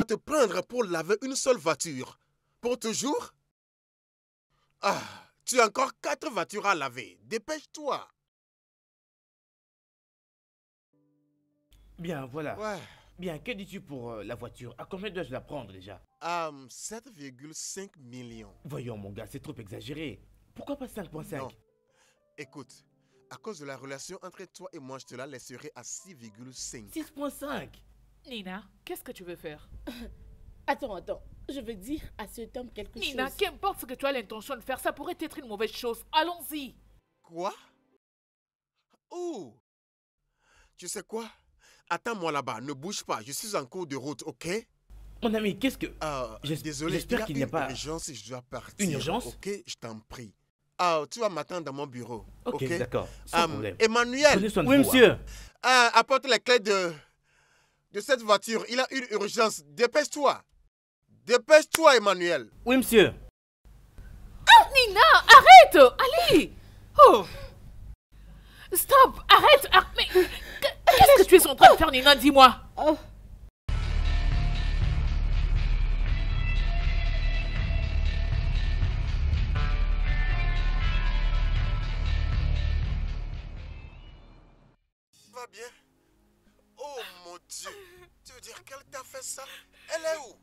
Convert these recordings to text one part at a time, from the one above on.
te prendre pour laver une seule voiture? Pour toujours? Ah, tu as encore 4 voitures à laver. Dépêche-toi. Bien, voilà. Ouais. Bien, que dis-tu pour la voiture? À combien dois-je la prendre déjà? 7,5 millions. Voyons, mon gars, c'est trop exagéré. Pourquoi pas 5,5? Non. Écoute, à cause de la relation entre toi et moi, je te la laisserai à 6,5. 6,5? Nina, qu'est-ce que tu veux faire? Attends. Je veux dire à cet homme quelque Nina, chose. qu'importe ce que tu as l'intention de faire, ça pourrait être une mauvaise chose. Allons-y. Quoi? Oh! Tu sais quoi? Attends-moi là-bas, ne bouge pas, je suis en cours de route, ok? Mon ami, qu'est-ce que... Désolé, j'espère qu'il n'y a pas... une urgence et je dois partir. Une urgence? Ok, je t'en prie. Tu vas m'attendre dans mon bureau. Ok, d'accord, sans problème. Emmanuel! Prenez soin de vous, monsieur. Apporte les clés de cette voiture. Il a une urgence. Dépêche-toi. Dépêche-toi, Emmanuel. Oui, monsieur. Nina, arrête! Allez! Oh! Stop! Arrête! Mais qu'est-ce que tu es en train de faire, Nina? Dis-moi. Oh. Va bien? Oh mon Dieu! Tu veux dire qu'elle t'a fait ça? Elle est où?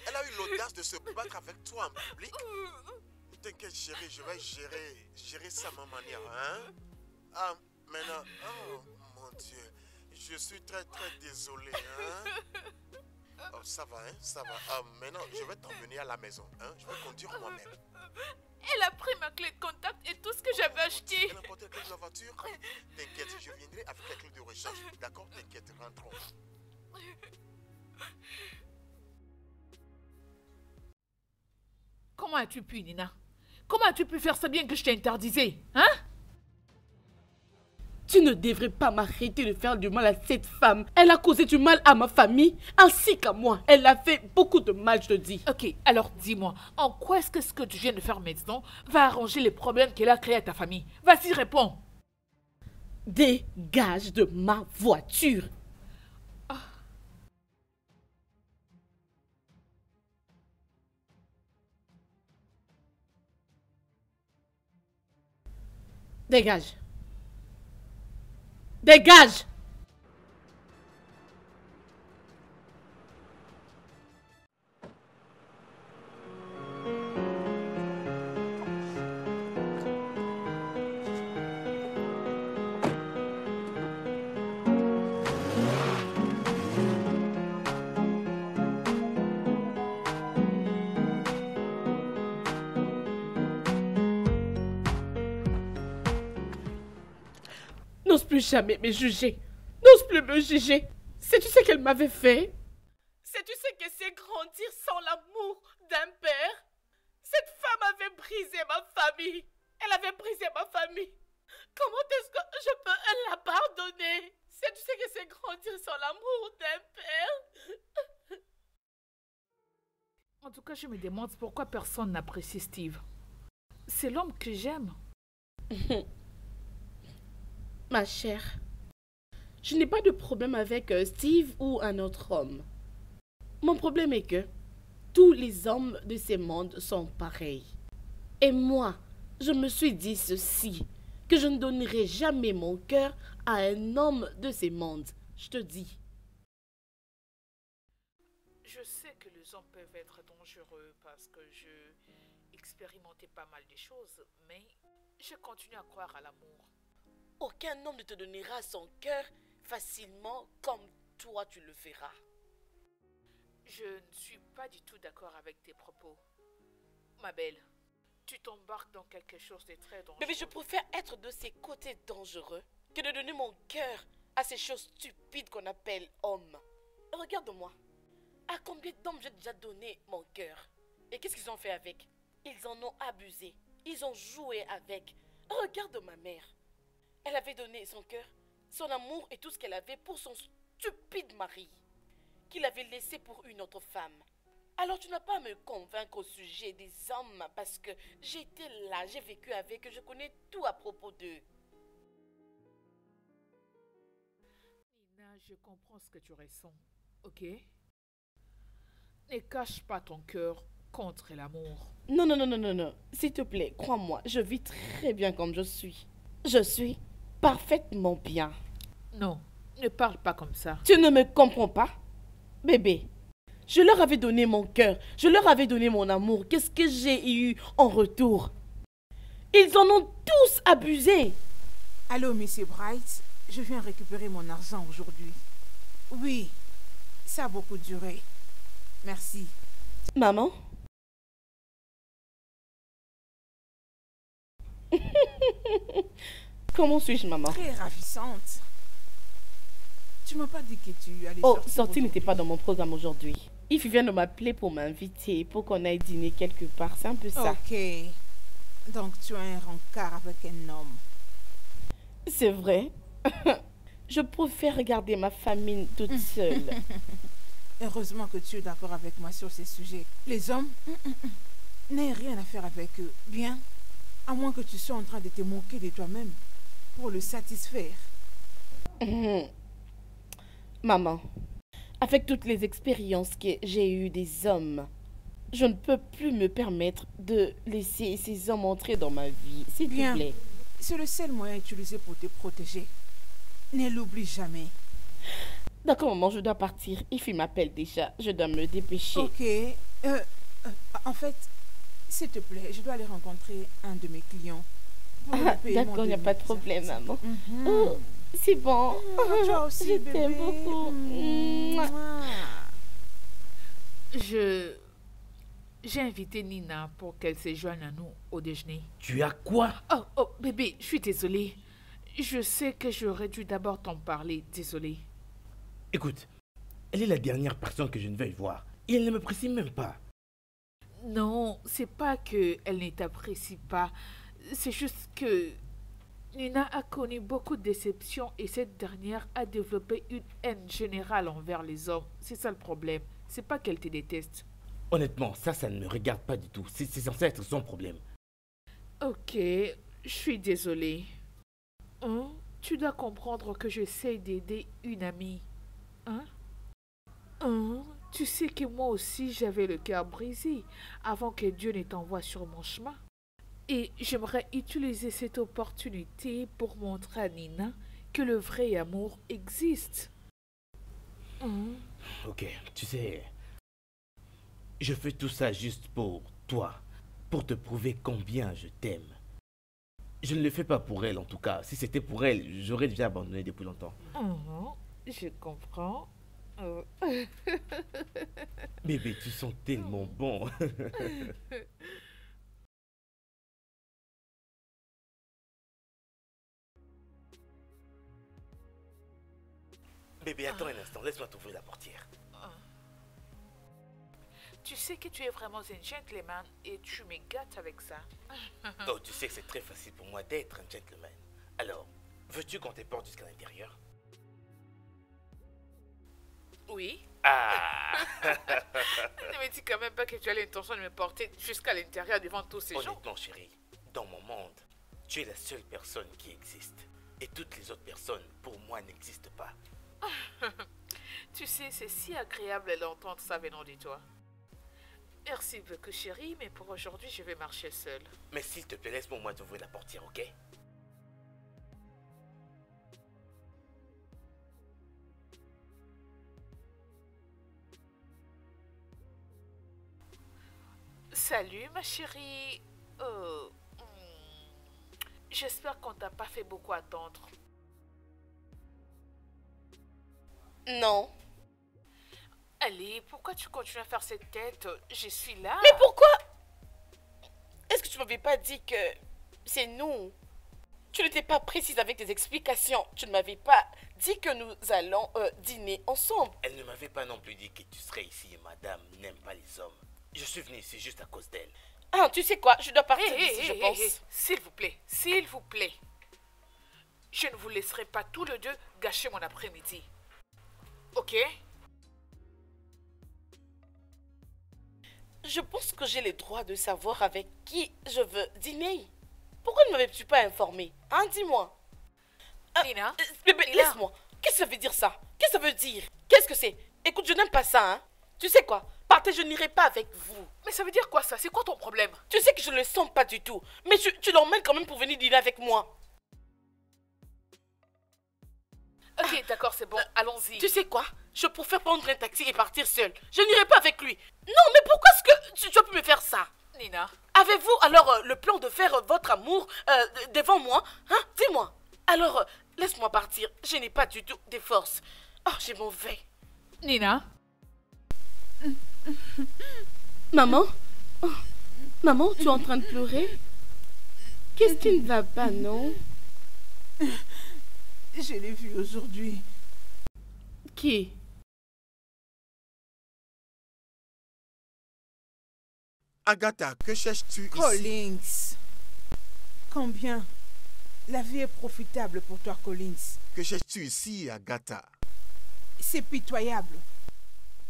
Elle a eu l'audace de se battre avec toi en public? T'inquiète chérie, je vais gérer ça à ma manière, hein? Maintenant, oh mon Dieu, je suis très désolé, hein? Oh, ça va, hein? Ça va. Maintenant, je vais t'emmener à la maison, hein? Je vais conduire moi-même. Elle a pris ma clé de contact et tout ce que j'avais acheté. Elle a emporté la clé de la voiture? T'inquiète, je viendrai avec la clé de rechange. D'accord? T'inquiète, rentrons. Comment as-tu pu, Nina? Comment as-tu pu faire ça bien que je t'ai interdisé? Hein? Tu ne devrais pas m'arrêter de faire du mal à cette femme. Elle a causé du mal à ma famille ainsi qu'à moi. Elle a fait beaucoup de mal, je te dis. Ok, alors dis-moi, en quoi est-ce que ce que tu viens de faire maintenant va arranger les problèmes qu'elle a créés à ta famille? Vas-y, réponds. Dégage de ma voiture. Dégage. Dégage! N'ose plus jamais me juger. N'ose plus me juger. Sais-tu ce qu'elle m'avait fait? Sais-tu ce que c'est grandir sans l'amour d'un père? Cette femme avait brisé ma famille. Elle avait brisé ma famille. Comment est-ce que je peux la pardonner? Sais-tu ce que c'est grandir sans l'amour d'un père? En tout cas, je me demande pourquoi personne n'apprécie Steve. C'est l'homme que j'aime. Ma chère, je n'ai pas de problème avec Steve ou un autre homme. Mon problème est que tous les hommes de ce monde sont pareils. Et moi, je me suis dit ceci, que je ne donnerai jamais mon cœur à un homme de ce monde. Je te dis. Je sais que les hommes peuvent être dangereux parce que je expérimentais pas mal de choses, mais je continue à croire à l'amour. Aucun homme ne te donnera son cœur facilement comme toi tu le feras. Je ne suis pas du tout d'accord avec tes propos. Ma belle, tu t'embarques dans quelque chose de très dangereux. Bébé, je préfère être de ces côtés dangereux que de donner mon cœur à ces choses stupides qu'on appelle hommes. Regarde-moi. À combien d'hommes j'ai déjà donné mon cœur? Et qu'est-ce qu'ils ont fait avec? Ils en ont abusé. Ils ont joué avec. Regarde ma mère. Elle avait donné son cœur, son amour et tout ce qu'elle avait pour son stupide mari, qu'il avait laissé pour une autre femme. Alors tu n'as pas à me convaincre au sujet des hommes parce que j'étais là, j'ai vécu avec eux, je connais tout à propos d'eux. Nina, je comprends ce que tu ressens. Ok? Ne cache pas ton cœur contre l'amour. Non, non, non, non, non, non. S'il te plaît, crois-moi, je vis très bien comme je suis. Je suis parfaitement bien. Non, ne parle pas comme ça. Tu ne me comprends pas? Bébé, je leur avais donné mon cœur, je leur avais donné mon amour. Qu'est-ce que j'ai eu en retour? Ils en ont tous abusé. Allô, Monsieur Bright, je viens récupérer mon argent aujourd'hui. Oui, ça a beaucoup duré. Merci. Maman? Comment suis-je, maman? Très ravissante. Tu m'as pas dit que tu allais Oh, sortir sortie aujourd'hui. n'était pas dans mon programme aujourd'hui. Yves vient de m'appeler pour m'inviter, pour qu'on aille dîner quelque part. C'est un peu ça. Ok. Donc tu as un rencard avec un homme. C'est vrai. Je préfère regarder ma famille toute seule. Heureusement que tu es d'accord avec moi sur ces sujets. Les hommes, n'aient rien à faire avec eux. Bien, à moins que tu sois en train de te moquer de toi-même pour le satisfaire. Maman, avec toutes les expériences que j'ai eues des hommes, je ne peux plus me permettre de laisser ces hommes entrer dans ma vie. S'il te Bien. plaît. C'est le seul moyen utilisé pour te protéger. Ne l'oublie jamais. D'accord, maman, je dois partir. Yves m'appelle déjà. Je dois me dépêcher. Ok. En fait, s'il te plaît, je dois aller rencontrer un de mes clients. Pour le Ah, paiement d'accord, il n'y a de pas de mes problème, services. maman. Mhm. Oh, c'est bon. Toi aussi, Je bébé. t'aime beaucoup. Mouah. J'ai invité Nina pour qu'elle se joigne à nous au déjeuner. Tu as quoi? Oh, bébé, je suis désolée. Je sais que j'aurais dû d'abord t'en parler. Désolée. Écoute, elle est la dernière personne que je ne veuille voir. Et elle ne me précise même pas. Non, c'est pas que elle ne t'apprécie pas. C'est juste que Nina a connu beaucoup de déceptions et cette dernière a développé une haine générale envers les hommes. C'est ça le problème. C'est pas qu'elle te déteste. Honnêtement, ça ne me regarde pas du tout. C'est censé être son problème. Ok, je suis désolée. Hein? Tu dois comprendre que j'essaie d'aider une amie. Hein? Hein? Tu sais que moi aussi j'avais le cœur brisé avant que Dieu ne t'envoie sur mon chemin. Et j'aimerais utiliser cette opportunité pour montrer à Nina que le vrai amour existe. Hein? Ok, tu sais, je fais tout ça juste pour toi, pour te prouver combien je t'aime. Je ne le fais pas pour elle en tout cas. Si c'était pour elle, j'aurais déjà abandonné depuis longtemps. Je comprends. Bébé, tu sens tellement bon. Bébé, attends un instant, laisse-moi t'ouvrir la portière. Tu sais que tu es vraiment un gentleman et tu me gâtes avec ça. Oh, tu sais que c'est très facile pour moi d'être un gentleman. Alors, veux-tu qu'on te porte jusqu'à l'intérieur? Oui. Ah! Ne me dis quand même pas que tu as l'intention de me porter jusqu'à l'intérieur devant tous ces gens. Honnêtement, chérie, dans mon monde, tu es la seule personne qui existe. Et toutes les autres personnes, pour moi, n'existent pas. Tu sais, c'est si agréable d'entendre ça venant de toi. Merci beaucoup, chérie, mais pour aujourd'hui, je vais marcher seule. Mais s'il te plaît, laisse-moi au moins t'ouvrir la portière, ok? Salut, ma chérie. J'espère qu'on t'a pas fait beaucoup attendre. Non. Allez, pourquoi tu continues à faire cette tête? Je suis là. Mais pourquoi? Est-ce que tu m'avais pas dit que c'est nous? Tu n'étais pas précise avec tes explications. Tu ne m'avais pas dit que nous allons dîner ensemble. Elle ne m'avait pas non plus dit que tu serais ici et madame n'aime pas les hommes. Je suis venu ici juste à cause d'elle. Ah, tu sais quoi? Je dois partir Hé, d'ici, je pense. s'il vous plaît, s'il vous plaît. Je ne vous laisserai pas tous les deux gâcher mon après-midi. Ok? Je pense que j'ai le droit de savoir avec qui je veux dîner. Pourquoi ne m'avais-tu pas informé? Hein, dis-moi. Nina? Bébé, Nina. laisse-moi. Qu'est-ce que ça veut dire ça? Qu'est-ce que ça veut dire? Qu'est-ce que c'est? Écoute, je n'aime pas ça, hein. Tu sais quoi? Partez, je n'irai pas avec vous. Mais ça veut dire quoi ça? C'est quoi ton problème? Tu sais que je ne le sens pas du tout. Mais tu l'emmènes quand même pour venir dîner avec moi. Ok, d'accord, c'est bon, allons-y. Tu sais quoi? Je préfère prendre un taxi et partir seule. Je n'irai pas avec lui. Non, mais pourquoi est-ce que tu as pu me faire ça? Nina. Avez-vous alors le plan de faire votre amour devant moi? Hein? Dis-moi. Alors, laisse-moi partir. Je n'ai pas du tout de force. Oh, j'ai mauvais. Nina. Maman? Oh, maman, tu es en train de pleurer? Qu'est-ce qui ne va pas, non? Je l'ai vu aujourd'hui. Qui? Agatha, que cherches-tu ici? Collins. Combien? La vie est profitable pour toi, Collins. Que cherches-tu ici, Agatha? C'est pitoyable.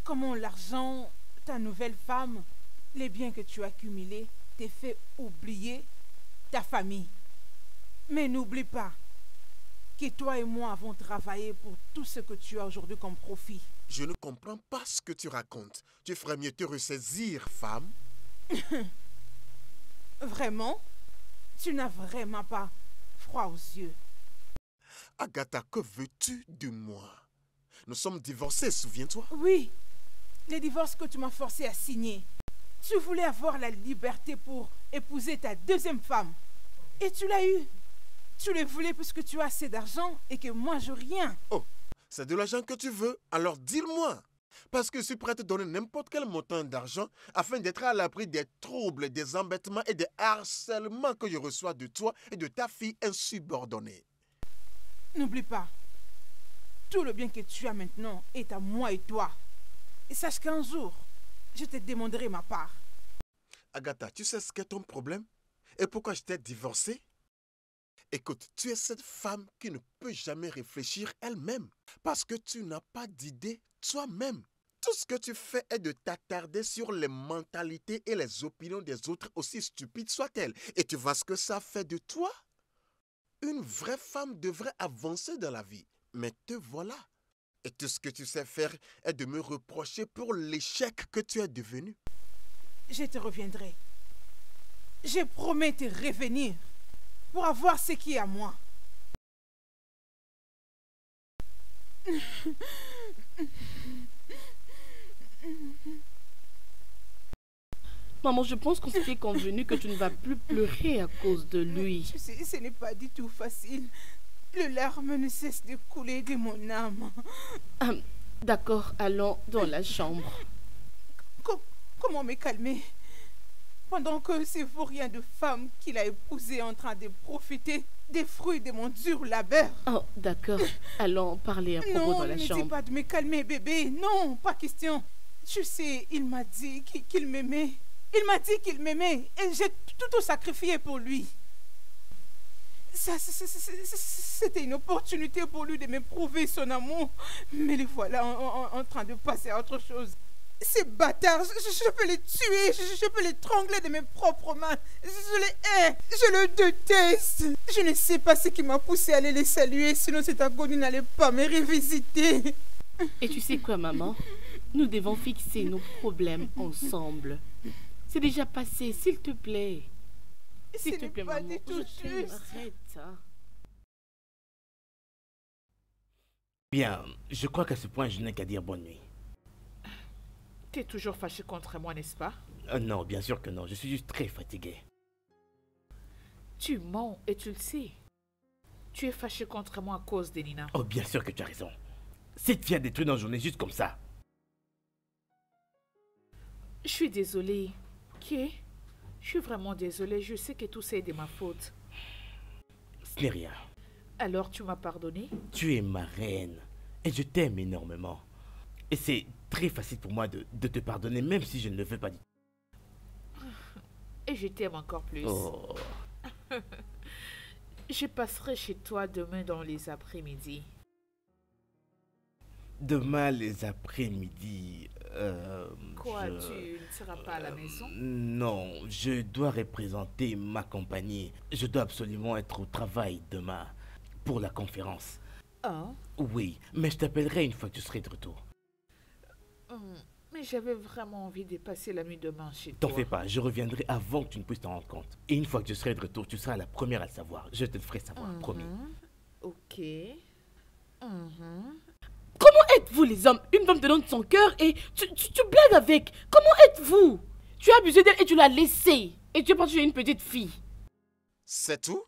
Comment l'argent, ta nouvelle femme, les biens que tu as accumulés, t'est fait oublier ta famille. Mais n'oublie pas que toi et moi avons travaillé pour tout ce que tu as aujourd'hui comme profit. Je ne comprends pas ce que tu racontes. Tu ferais mieux te ressaisir, femme. Vraiment? Tu n'as vraiment pas froid aux yeux. Agatha, que veux-tu de moi? Nous sommes divorcés, souviens-toi? Oui, les divorces que tu m'as forcé à signer. Tu voulais avoir la liberté pour épouser ta deuxième femme. Et tu l'as eu. Tu le voulais puisque tu as assez d'argent et que moi je rien. Oh, c'est de l'argent que tu veux? Alors dis-le-moi. Parce que je suis prêt à te donner n'importe quel montant d'argent afin d'être à l'abri des troubles, des embêtements et des harcèlements que je reçois de toi et de ta fille insubordonnée. N'oublie pas, tout le bien que tu as maintenant est à moi et toi. Et sache qu'un jour, je te demanderai ma part. Agatha, tu sais ce qu'est ton problème? Et pourquoi je t'ai divorcé? Écoute, tu es cette femme qui ne peut jamais réfléchir elle-même parce que tu n'as pas d'idée toi-même. Tout ce que tu fais est de t'attarder sur les mentalités et les opinions des autres, aussi stupides soient-elles. Et tu vois ce que ça fait de toi? Une vraie femme devrait avancer dans la vie. Mais te voilà. Et tout ce que tu sais faire est de me reprocher pour l'échec que tu es devenu. Je te reviendrai. Je promets te revenir pour avoir ce qui est à moi. Maman, je pense qu'on s'était convenu que tu ne vas plus pleurer à cause de lui. Tu sais, ce n'est pas du tout facile. Les larmes ne cessent de couler de mon âme. D'accord, allons dans la chambre. Comment me calmer pendant que ces vauriens de femmes qu'il a épousées en train de profiter des fruits de mon dur labeur? Oh, d'accord. Allons parler à propos dans la chambre. Non, ne dis pas de me calmer, bébé. Non, pas question. Tu sais, il m'a dit qu'il m'aimait. Il m'a dit qu'il m'aimait et j'ai tout sacrifié pour lui. C'était une opportunité pour lui de me prouver son amour. Mais les voilà en train de passer à autre chose. Ces bâtards, je peux les tuer, je peux les trangler de mes propres mains. Je les hais, je le déteste. Je ne sais pas ce qui m'a poussé à aller les saluer, sinon cette agonie n'allait pas me revisiter. Et tu sais quoi, maman? Nous devons fixer nos problèmes ensemble. C'est déjà passé, s'il te plaît. S'il te plaît, maman, je t'aime, arrête. Bien, je crois qu'à ce point, je n'ai qu'à dire bonne nuit. T'es toujours fâché contre moi, n'est-ce pas? Non, bien sûr que non, je suis juste très fatigué. Tu mens et tu le sais. Tu es fâché contre moi à cause de Nina. Oh, bien sûr que tu as raison. Cette fille a détruit nos journées juste comme ça. Je suis désolée. Ok? Je suis vraiment désolée. Je sais que tout ça est de ma faute. Ce n'est rien. Alors tu m'as pardonné? Tu es ma reine. Et je t'aime énormément. Et c'est très facile pour moi de te pardonner, même si je ne le veux pas dire. Et je t'aime encore plus. Oh. Je passerai chez toi demain dans les après-midi. Demain, les après-midi... Quoi, tu ne seras pas à la maison? Non, je dois représenter ma compagnie. Je dois absolument être au travail demain pour la conférence. Oh? Oui, mais je t'appellerai une fois que tu serai de retour. Mais j'avais vraiment envie de passer la nuit demain chez toi. T'en fais pas, je reviendrai avant que tu ne puisses t'en rendre compte. Et une fois que je serai de retour, tu seras la première à le savoir. Je te le ferai savoir, promis. Ok. Comment êtes-vous les hommes? Une femme te donne son cœur et tu blagues avec. Comment êtes-vous? Tu as abusé d'elle et tu l'as laissée. Et tu es parti chez une petite fille. C'est tout?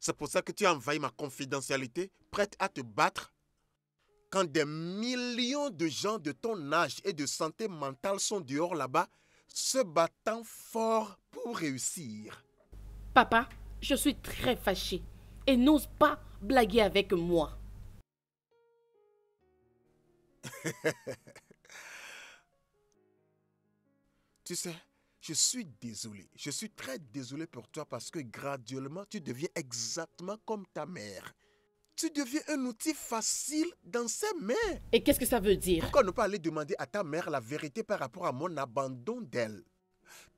C'est pour ça que tu as envahi ma confidentialité, prête à te battre? Quand des millions de gens de ton âge et de santé mentale sont dehors là-bas, se battant fort pour réussir. Papa, je suis très fâchée et n'ose pas blaguer avec moi. Tu sais, je suis désolé. Je suis très désolé pour toi parce que graduellement, tu deviens exactement comme ta mère. Tu deviens un outil facile dans ses mains. Et qu'est-ce que ça veut dire? Pourquoi ne pas aller demander à ta mère la vérité par rapport à mon abandon d'elle?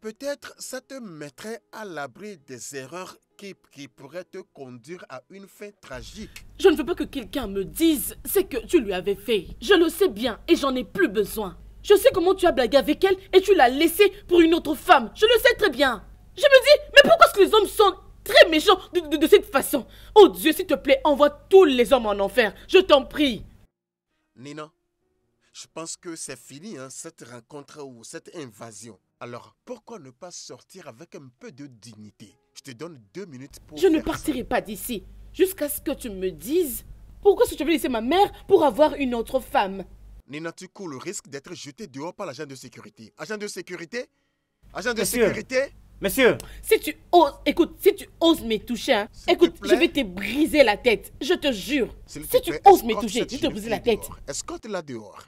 Peut-être ça te mettrait à l'abri des erreurs qui pourraient te conduire à une fin tragique. Je ne veux pas que quelqu'un me dise ce que tu lui avais fait. Je le sais bien et j'en ai plus besoin. Je sais comment tu as blagué avec elle et tu l'as laissée pour une autre femme. Je le sais très bien. Je me dis, mais pourquoi est-ce que les hommes sont très méchants de cette façon? Oh Dieu, s'il te plaît, envoie tous les hommes en enfer. Je t'en prie. Nina, je pense que c'est fini, cette rencontre ou cette invasion. Alors, pourquoi ne pas sortir avec un peu de dignité? Je te donne 2 minutes pour Je ne faire partirai pas d'ici jusqu'à ce que tu me dises pourquoi est-ce que tu veux laisser ma mère pour avoir une autre femme. Nina, tu cours le risque d'être jeté dehors par l'agent de sécurité. Agent de sécurité? Agent de Monsieur. sécurité? Monsieur, Si tu oses, écoute, si tu oses me toucher, hein, S'il te écoute, plaît. je vais te briser la tête. Je te jure. S'il te Si tu plaît, oses me escorte toucher, cette je vais te jeune briser la fille tête. dehors. Escorte-la dehors.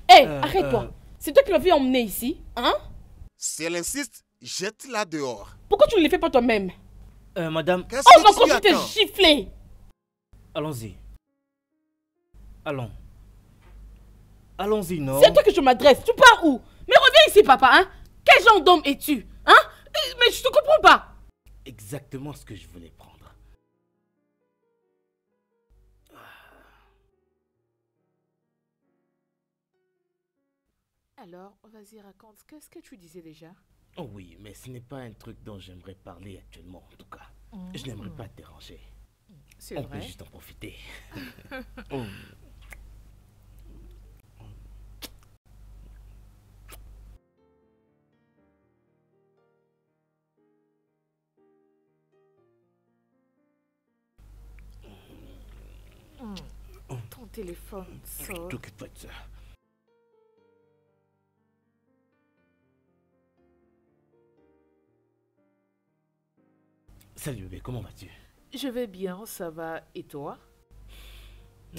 Hé, arrête-toi. C'est toi qui l'avais emmenée ici, hein? Si elle insiste, jette-la dehors. Pourquoi tu ne le fais pas toi-même? madame, Qu'est-ce Oh non, que quand tu je t'ai attends? giflé. allons-y. Allons. Allons-y, non? C'est à toi que je m'adresse. Tu pars où? Mais reviens ici, papa, hein? Quel genre d'homme es-tu? Hein? Mais je te comprends pas. Exactement ce que je voulais prendre. Alors, vas-y, raconte. Qu'est-ce que tu disais déjà? Oh oui, mais ce n'est pas un truc dont j'aimerais parler actuellement, en tout cas. Je n'aimerais pas te déranger. C'est On peut vrai. juste en profiter. Oh. Ton téléphone sonne. T'occupe pas de ça. Salut bébé, comment vas-tu? Je vais bien, ça va. Et toi?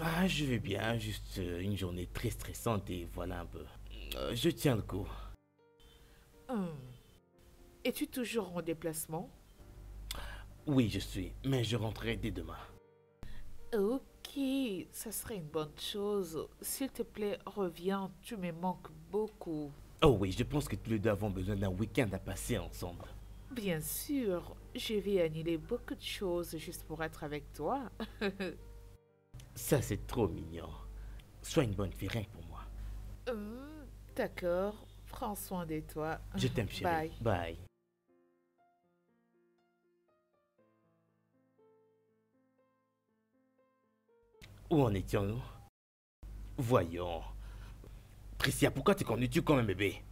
Ah, je vais bien, juste une journée très stressante et voilà un peu. Je tiens le coup. Es-tu toujours en déplacement? Oui, je suis, mais je rentrerai dès demain. Ok, ça serait une bonne chose. S'il te plaît, reviens, tu me manques beaucoup. Oh oui, je pense que tous les deux avons besoin d'un week-end à passer ensemble. Bien sûr, je vais annuler beaucoup de choses juste pour être avec toi. Ça, c'est trop mignon. Sois une bonne fille, rien que pour moi. D'accord, prends soin de toi. Je t'aime, chérie. Bye. Bye. Où en étions-nous? Voyons. Tricia, pourquoi te conduis-tu comme un bébé?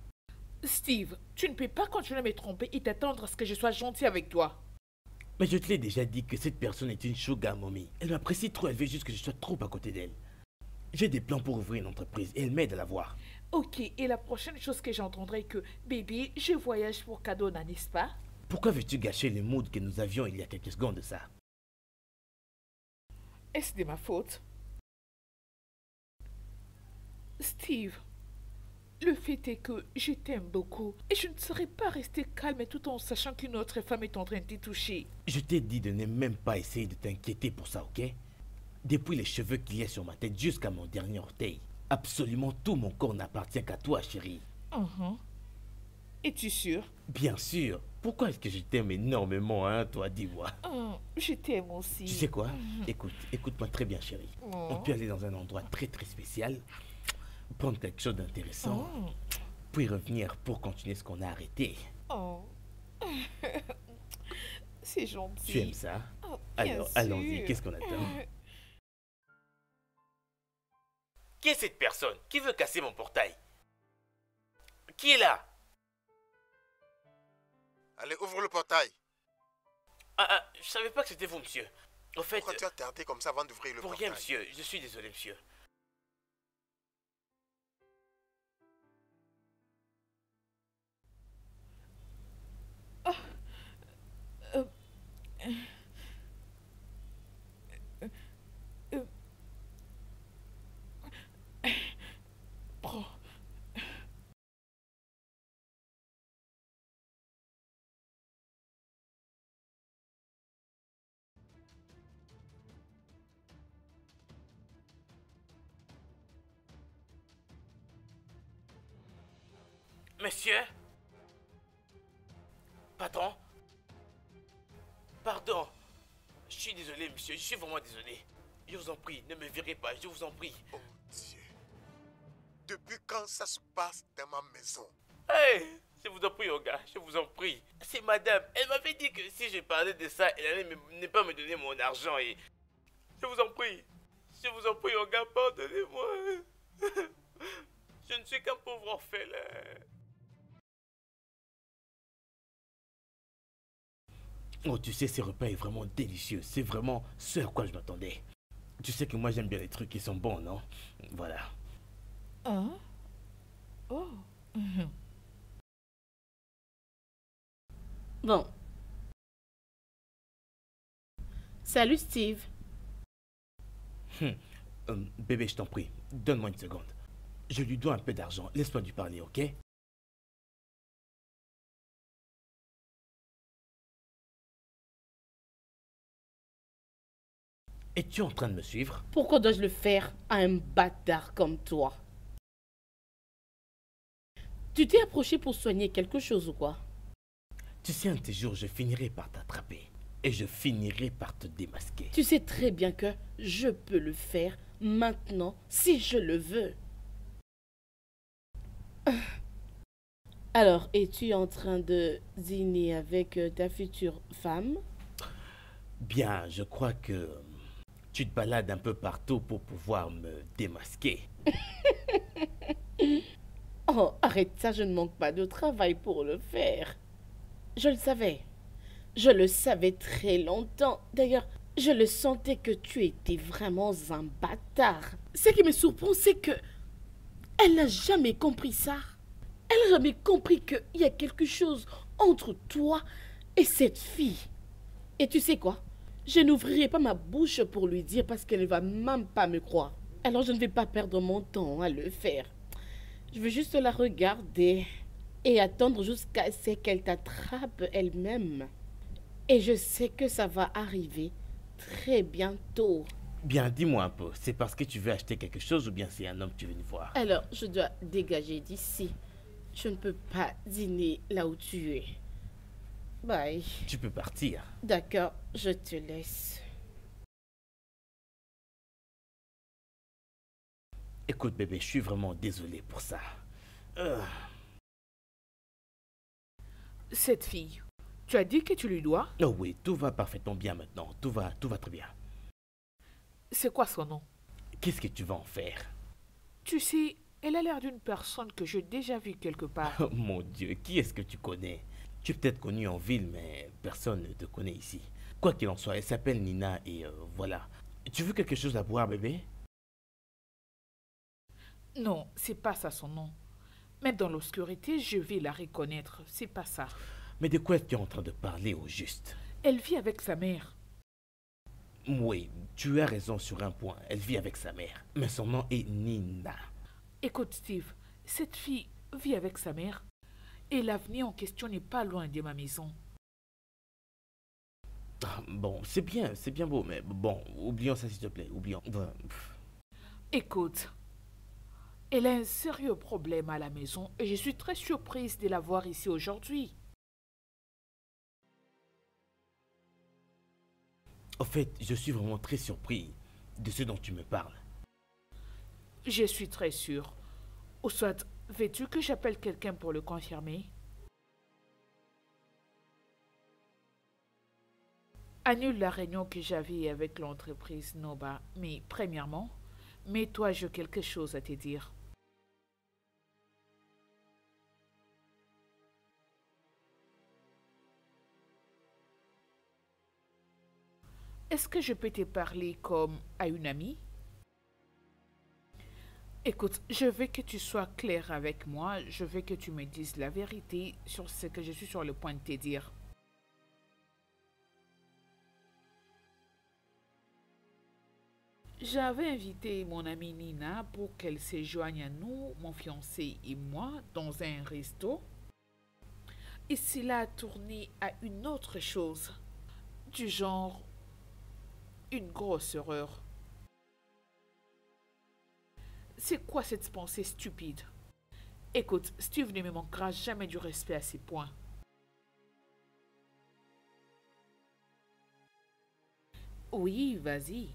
Steve, tu ne peux pas continuer à me tromper et t'attendre à ce que je sois gentil avec toi. Mais je te l'ai déjà dit que cette personne est une sugar mommy. Elle m'apprécie trop, elle veut juste que je sois trop à côté d'elle. J'ai des plans pour ouvrir une entreprise et elle m'aide à la voir. Ok, et la prochaine chose que j'entendrai est que, bébé, je voyage pour cadeau, n'est-ce pas? Pourquoi veux-tu gâcher le mood que nous avions il y a quelques secondes de ça? Est-ce de ma faute? Steve, le fait est que je t'aime beaucoup et je ne serais pas restée calme tout en sachant qu'une autre femme est en train de te toucher. Je t'ai dit de ne même pas essayer de t'inquiéter pour ça, ok? Depuis les cheveux qu'il y a sur ma tête jusqu'à mon dernier orteil, absolument tout mon corps n'appartient qu'à toi, chérie. Es-tu sûr? Bien sûr. Pourquoi est-ce que je t'aime énormément, hein, toi, dis-moi? Je t'aime aussi. Tu sais quoi? Écoute, écoute-moi très bien, chérie. On peut aller dans un endroit très très spécial prendre quelque chose d'intéressant, Oh. puis revenir pour continuer ce qu'on a arrêté. Oh. C'est gentil. Tu aimes ça? Oh, bien Alors, sûr. allons-y, qu'est-ce qu'on attend? Qui est cette personne? Qui veut casser mon portail? Qui est là? Allez, ouvre le portail. Je savais pas que c'était vous, monsieur. Au fait, Pourquoi tu as tardé comme ça avant d'ouvrir le pour portail? rien, monsieur. Je suis désolé, monsieur. Prends. Monsieur? Patron? Pardon. Je suis désolé, monsieur. Je suis vraiment désolé. Je vous en prie, ne me virez pas. Je vous en prie. Oh Dieu. Depuis quand ça se passe dans ma maison? Hey! Je vous en prie, Oga. Je vous en prie. C'est madame. Elle m'avait dit que si je parlais de ça, elle allait ne pas me donner mon argent et... Je vous en prie. Je vous en prie, Oga. Pardonnez-moi. Je ne suis qu'un pauvre orphelin. Oh, tu sais, ce repas est vraiment délicieux. C'est vraiment ce à quoi je m'attendais. Tu sais que moi, j'aime bien les trucs qui sont bons, non? Voilà. Hein? Oh. Bon. Salut Steve. Bébé, je t'en prie, donne-moi une seconde. Je lui dois un peu d'argent. Laisse-moi lui parler, ok? Es-tu en train de me suivre? Pourquoi dois-je le faire à un bâtard comme toi? Tu t'es approché pour soigner quelque chose ou quoi? Tu sais, un de ces jours, je finirai par t'attraper. Et je finirai par te démasquer. Tu sais très bien que je peux le faire maintenant si je le veux. Alors, es-tu en train de dîner avec ta future femme? Bien, je crois que tu te balades un peu partout pour pouvoir me démasquer. Oh, arrête ça, je ne manque pas de travail pour le faire. Je le savais. Je le savais très longtemps. D'ailleurs, je le sentais que tu étais vraiment un bâtard. Ce qui me surprend, c'est que elle n'a jamais compris ça. Elle n'a jamais compris qu'il y a quelque chose entre toi et cette fille. Et tu sais quoi? Je n'ouvrirai pas ma bouche pour lui dire parce qu'elle ne va même pas me croire. Alors je ne vais pas perdre mon temps à le faire. Je veux juste la regarder et attendre jusqu'à ce qu'elle t'attrape elle-même. Et je sais que ça va arriver très bientôt. Bien, dis-moi un peu, c'est parce que tu veux acheter quelque chose ou bien c'est un homme que tu veux voir? Alors, je dois dégager d'ici. Je ne peux pas dîner là où tu es. Bye. Tu peux partir. D'accord, je te laisse. Écoute bébé, je suis vraiment désolé pour ça. Cette fille, tu as dit que tu lui dois? Oh oui, tout va parfaitement bien maintenant. Tout va très bien. C'est quoi son nom? Qu'est-ce que tu vas en faire? Tu sais, elle a l'air d'une personne que j'ai déjà vue quelque part. Oh mon Dieu, qui est-ce que tu connais? Tu es peut-être connu en ville, mais personne ne te connaît ici. Quoi qu'il en soit, elle s'appelle Nina et voilà. Tu veux quelque chose à boire, bébé? Non, c'est pas ça son nom. Même dans l'obscurité, je vais la reconnaître. C'est pas ça. Mais de quoi es-tu en train de parler au juste? Elle vit avec sa mère. Oui, tu as raison sur un point. Elle vit avec sa mère. Mais son nom est Nina. Écoute, Steve, cette fille vit avec sa mère et l'avenir en question n'est pas loin de ma maison. Ah, bon, c'est bien beau, mais bon, oublions ça s'il te plaît, oublions. Écoute, elle a un sérieux problème à la maison et je suis très surprise de la voir ici aujourd'hui. Au fait, je suis vraiment très surpris de ce dont tu me parles. Je suis très sûre. Ou soit, veux-tu que j'appelle quelqu'un pour le confirmer? Annule la réunion que j'avais avec l'entreprise Noba. Mais premièrement, mets-toi, j'ai quelque chose à te dire. Est-ce que je peux te parler comme à une amie? Écoute, je veux que tu sois clair avec moi. Je veux que tu me dises la vérité sur ce que je suis sur le point de te dire. J'avais invité mon amie Nina pour qu'elle se joigne à nous, mon fiancé et moi, dans un resto. Et cela a tourné à une autre chose, du genre une grosse erreur. C'est quoi cette pensée stupide? Écoute, Steve ne me manquera jamais du respect à ces points. Oui, vas-y.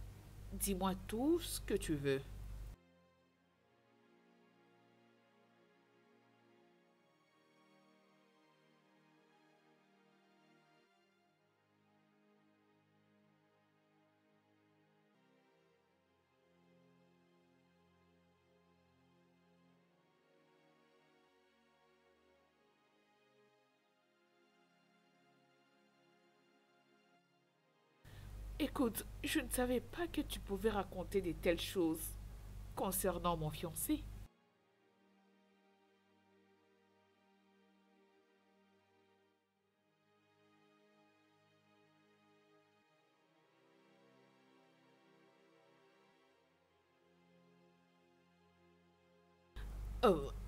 Dis-moi tout ce que tu veux. Écoute, je ne savais pas que tu pouvais raconter de telles choses concernant mon fiancé.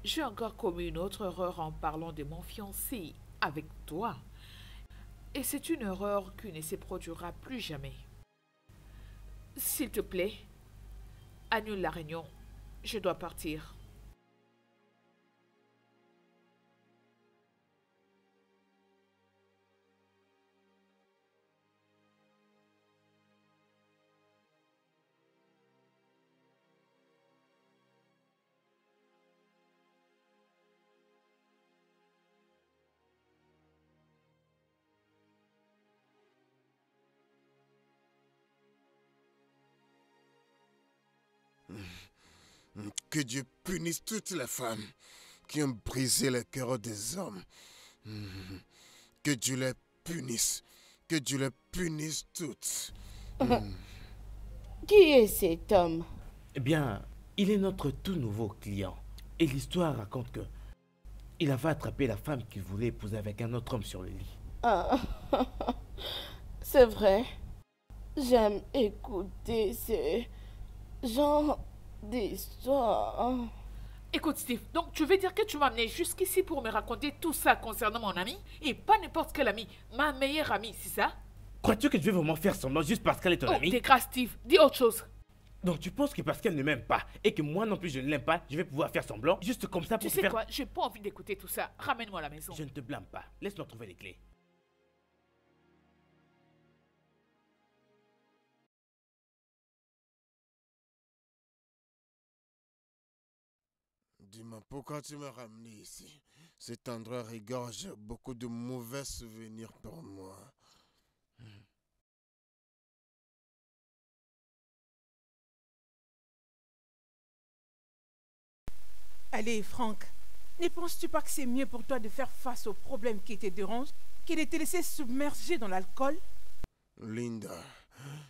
J'ai encore commis une autre erreur en parlant de mon fiancé avec toi. Et c'est une erreur qui ne se produira plus jamais. S'il te plaît, annule la réunion. Je dois partir. Que Dieu punisse toutes les femmes qui ont brisé le cœur des hommes. Que Dieu les punisse. Que Dieu les punisse toutes. Qui est cet homme? Eh bien, il est notre tout nouveau client. Et l'histoire raconte que il avait attrapé la femme qu'il voulait épouser avec un autre homme sur le lit. Ah, c'est vrai. J'aime écouter ce genre d'histoire. Écoute, Steve, donc tu veux dire que tu m'as amené jusqu'ici pour me raconter tout ça concernant mon ami? Et pas n'importe quel ami, ma meilleure amie, c'est ça? Crois-tu que je vais vraiment faire semblant juste parce qu'elle est ton Oh, amie? t'es grave, Steve. Dis autre chose. Donc tu penses que parce qu'elle ne m'aime pas et que moi non plus je ne l'aime pas, je vais pouvoir faire semblant juste comme ça Tu pour te sais faire... quoi? J'ai pas envie d'écouter tout ça. Ramène-moi à la maison. Je ne te blâme pas. Laisse-moi trouver les clés. Dis-moi, pourquoi tu m'as ramené ici? Cet endroit regorge beaucoup de mauvais souvenirs pour moi. Allez, Franck, ne penses-tu pas que c'est mieux pour toi de faire face aux problèmes qui te dérangent que de te laisser submerger dans l'alcool? Linda,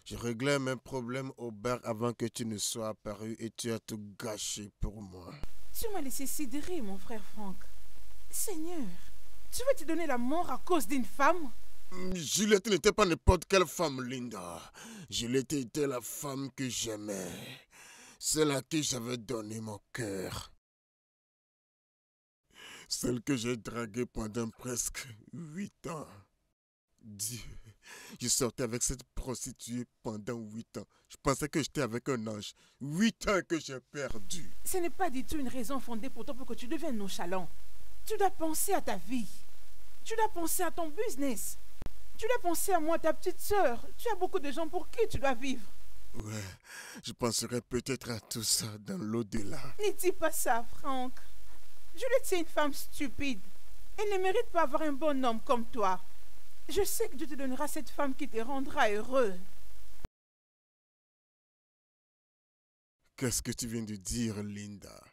je réglais mes problèmes au bar avant que tu ne sois apparu et tu as tout gâché pour moi. Tu m'as laissé sidérer, mon frère Franck. Seigneur, tu veux te donner la mort à cause d'une femme? Juliette n'était pas n'importe quelle femme, Linda. Juliette était la femme que j'aimais. Celle à qui j'avais donné mon cœur. Celle que j'ai draguée pendant presque 8 ans. Dieu, je sortais avec cette prostituée pendant 8 ans. Je pensais que j'étais avec un ange. 8 ans que j'ai perdu. Ce n'est pas du tout une raison fondée pour toi pour que tu deviennes nonchalant. Tu dois penser à ta vie. Tu dois penser à ton business. Tu dois penser à moi, ta petite sœur. Tu as beaucoup de gens pour qui tu dois vivre. Ouais, je penserai peut-être à tout ça dans l'au-delà. Ne dis pas ça, Franck. Juliette, c'est une femme stupide. Elle ne mérite pas avoir un bon homme comme toi. Je sais que Dieu te donnera cette femme qui te rendra heureux. Qu'est-ce que tu viens de dire, Linda?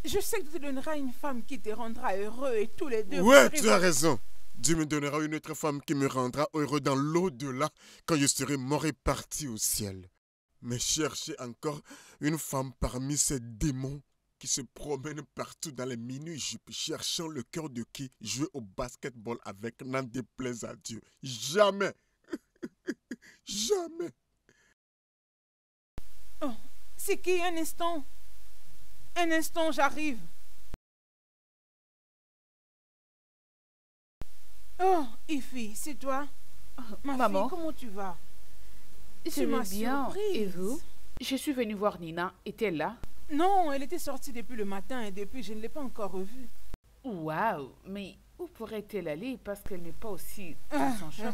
Je sais que Dieu te donnera une femme qui te rendra heureux et tous les deux... Ouais, tu as raison. Dieu me donnera une autre femme qui me rendra heureux dans l'au-delà quand je serai mort et parti au ciel. Mais chercher encore une femme parmi ces démons qui se promènent partout dans les mini-jupes, cherchant le cœur de qui jouer au basketball avec, n'en déplaise à Dieu. Jamais. Jamais. Oh, c'est qui? Un instant. Un instant, j'arrive. Oh, Ify, c'est toi? Ma Maman, fille, comment tu vas? je Tu vais m'as bien. surprise. Et vous? Je suis venue voir Nina. Est-elle là? Non, elle était sortie depuis le matin et depuis, je ne l'ai pas encore revue. Waouh, mais où pourrait-elle aller parce qu'elle n'est pas aussi à son shop?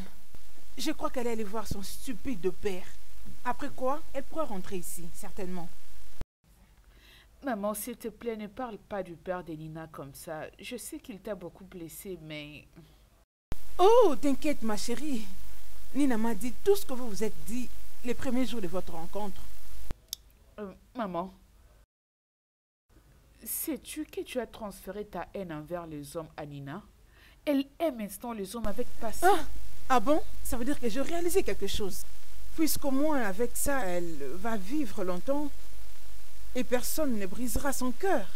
Je crois qu'elle est allée voir son stupide père. Après quoi, elle pourra rentrer ici, certainement. Maman, s'il te plaît, ne parle pas du père de Nina comme ça. Je sais qu'il t'a beaucoup blessé, mais... Oh, t'inquiète, ma chérie. Nina m'a dit tout ce que vous vous êtes dit les premiers jours de votre rencontre. Maman, sais-tu que tu as transféré ta haine envers les hommes à Nina? Elle aime maintenant les hommes avec passion. Ah bon? Ça veut dire que j'ai réalisé quelque chose. Puisqu'au moins avec ça, elle va vivre longtemps et personne ne brisera son cœur.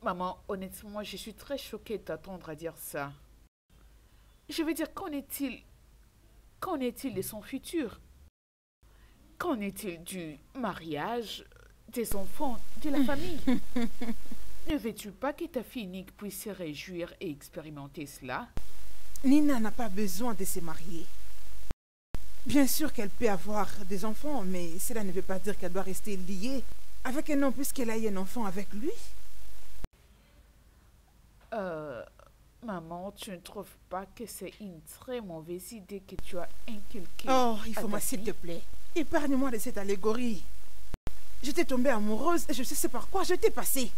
Maman, honnêtement, je suis très choquée de t'attendre à dire ça. Je veux dire, qu'en est-il? Qu'en est-il de son futur? Qu'en est-il du mariage, des enfants, de la famille? Ne veux-tu pas que ta fille unique puisse se réjouir et expérimenter cela? Nina n'a pas besoin de se marier. Bien sûr qu'elle peut avoir des enfants, mais cela ne veut pas dire qu'elle doit rester liée avec un homme puisqu'elle a eu un enfant avec lui. Maman, tu ne trouves pas que c'est une très mauvaise idée que tu as inculquée? Oh, il à faut ta s'il fille? te plaît. Épargne-moi de cette allégorie. J'étais tombée amoureuse et je sais par quoi je t'ai passé.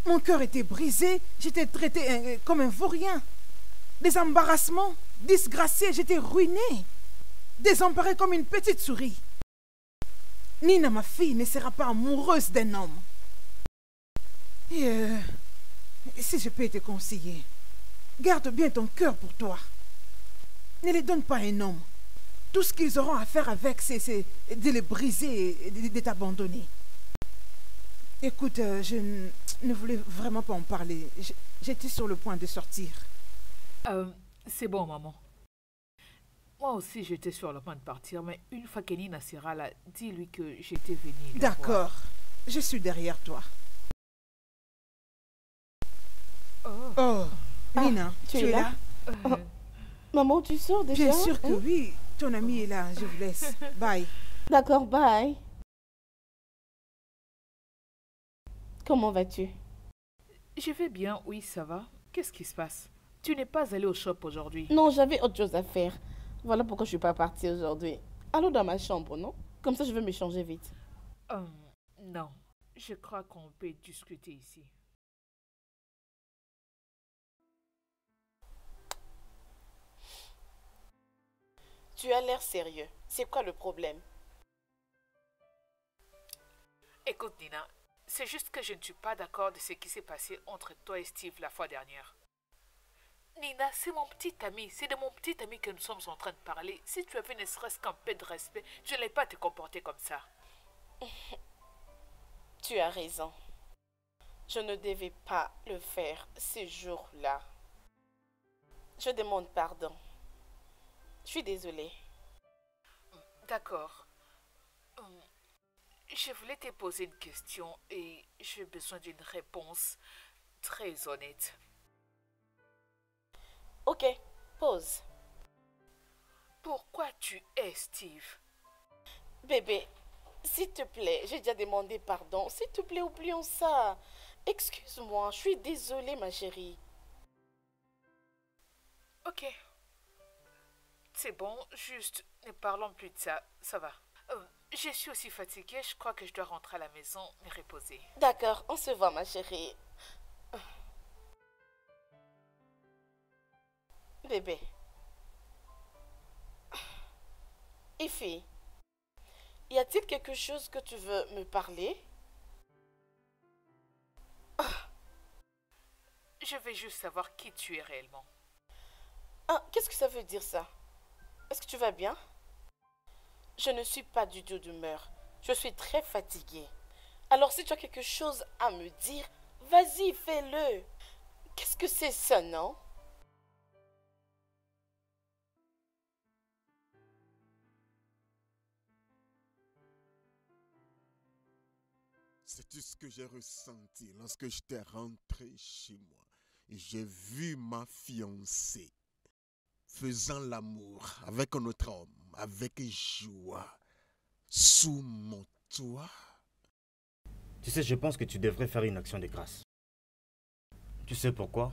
Mon cœur était brisé, j'étais traitée comme un vaurien. Des embarrassements, disgraciée, j'étais ruinée. Désemparée comme une petite souris. Nina, ma fille, ne sera pas amoureuse d'un homme. Et si je peux te conseiller, garde bien ton cœur pour toi. Ne les donne pas à un homme. Tout ce qu'ils auront à faire avec, c'est de les briser et de t'abandonner. Écoute, je ne voulais vraiment pas en parler. J'étais sur le point de sortir. C'est bon, maman. Moi aussi, j'étais sur le point de partir, mais une fois que Nina sera là, dis-lui que j'étais venue la voir. D'accord, je suis derrière toi. Oh, Nina, tu es là? Maman, tu sors déjà? Bien sûr que oui. Ton ami est là, je vous laisse. Bye. D'accord, bye. Comment vas-tu? Je vais bien, oui, ça va. Qu'est-ce qui se passe? Tu n'es pas allée au shop aujourd'hui? Non, j'avais autre chose à faire. Voilà pourquoi je suis pas partie aujourd'hui. Allons dans ma chambre, non? Comme ça, je vais me changer vite. Non, je crois qu'on peut discuter ici. Tu as l'air sérieux. C'est quoi le problème? Écoute, Nina, c'est juste que je ne suis pas d'accord de ce qui s'est passé entre toi et Steve la fois dernière. Nina, c'est mon petit ami. C'est de mon petit ami que nous sommes en train de parler. Si tu avais ne serait-ce qu'un peu de respect, je n'allais pas te comporter comme ça. Tu as raison. Je ne devais pas le faire ce jour-là. Je demande pardon. Je suis désolée. D'accord. Je voulais te poser une question et j'ai besoin d'une réponse très honnête. Ok, pause. Pourquoi tu es Steve? Bébé, s'il te plaît, j'ai déjà demandé pardon. S'il te plaît, oublions ça. Excuse-moi, je suis désolée, ma chérie. Ok. C'est bon, juste ne parlons plus de ça, ça va. Je suis aussi fatiguée, je crois que je dois rentrer à la maison, me reposer. D'accord, on se voit, ma chérie. Bébé. Ify, y a-t-il quelque chose que tu veux me parler? Je veux juste savoir qui tu es réellement. Ah, qu'est-ce que ça veut dire ça? Est-ce que tu vas bien? Je ne suis pas du tout d'humeur. Je suis très fatiguée. Alors si tu as quelque chose à me dire, vas-y, fais-le. Qu'est-ce que c'est ça, non? Sais-tu ce que j'ai ressenti lorsque j'étais rentré chez moi et j'ai vu ma fiancée faisant l'amour avec un autre homme, avec joie, sous mon toit? Tu sais, je pense que tu devrais faire une action de grâce. Tu sais pourquoi?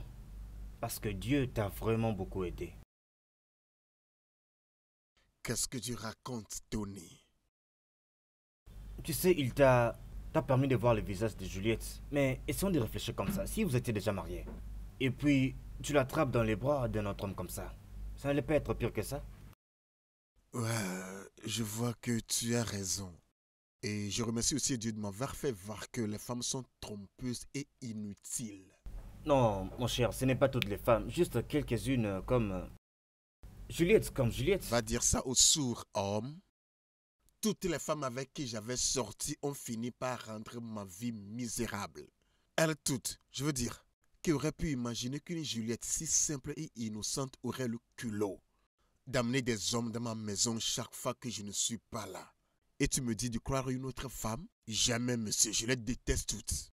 Parce que Dieu t'a vraiment beaucoup aidé. Qu'est-ce que tu racontes, Tony? Tu sais, il t'a permis de voir le visage de Juliette. Mais essayons de réfléchir comme ça. Si vous étiez déjà mariés, et puis tu l'attrapes dans les bras d'un autre homme comme ça n'allait pas être pire que ça? Ouais, je vois que tu as raison. Et je remercie aussi Dieu de m'avoir fait voir que les femmes sont trompeuses et inutiles. Non, mon cher, ce n'est pas toutes les femmes. Juste quelques-unes comme Juliette, comme Juliette. Va dire ça aux sourds hommes. Toutes les femmes avec qui j'avais sorti ont fini par rendre ma vie misérable. Elles toutes, je veux dire, qui auraient pu imaginer qu'une Juliette si simple et innocente aurait le culot d'amener des hommes dans ma maison chaque fois que je ne suis pas là. Et tu me dis de croire une autre femme? Jamais, monsieur, je les déteste toutes.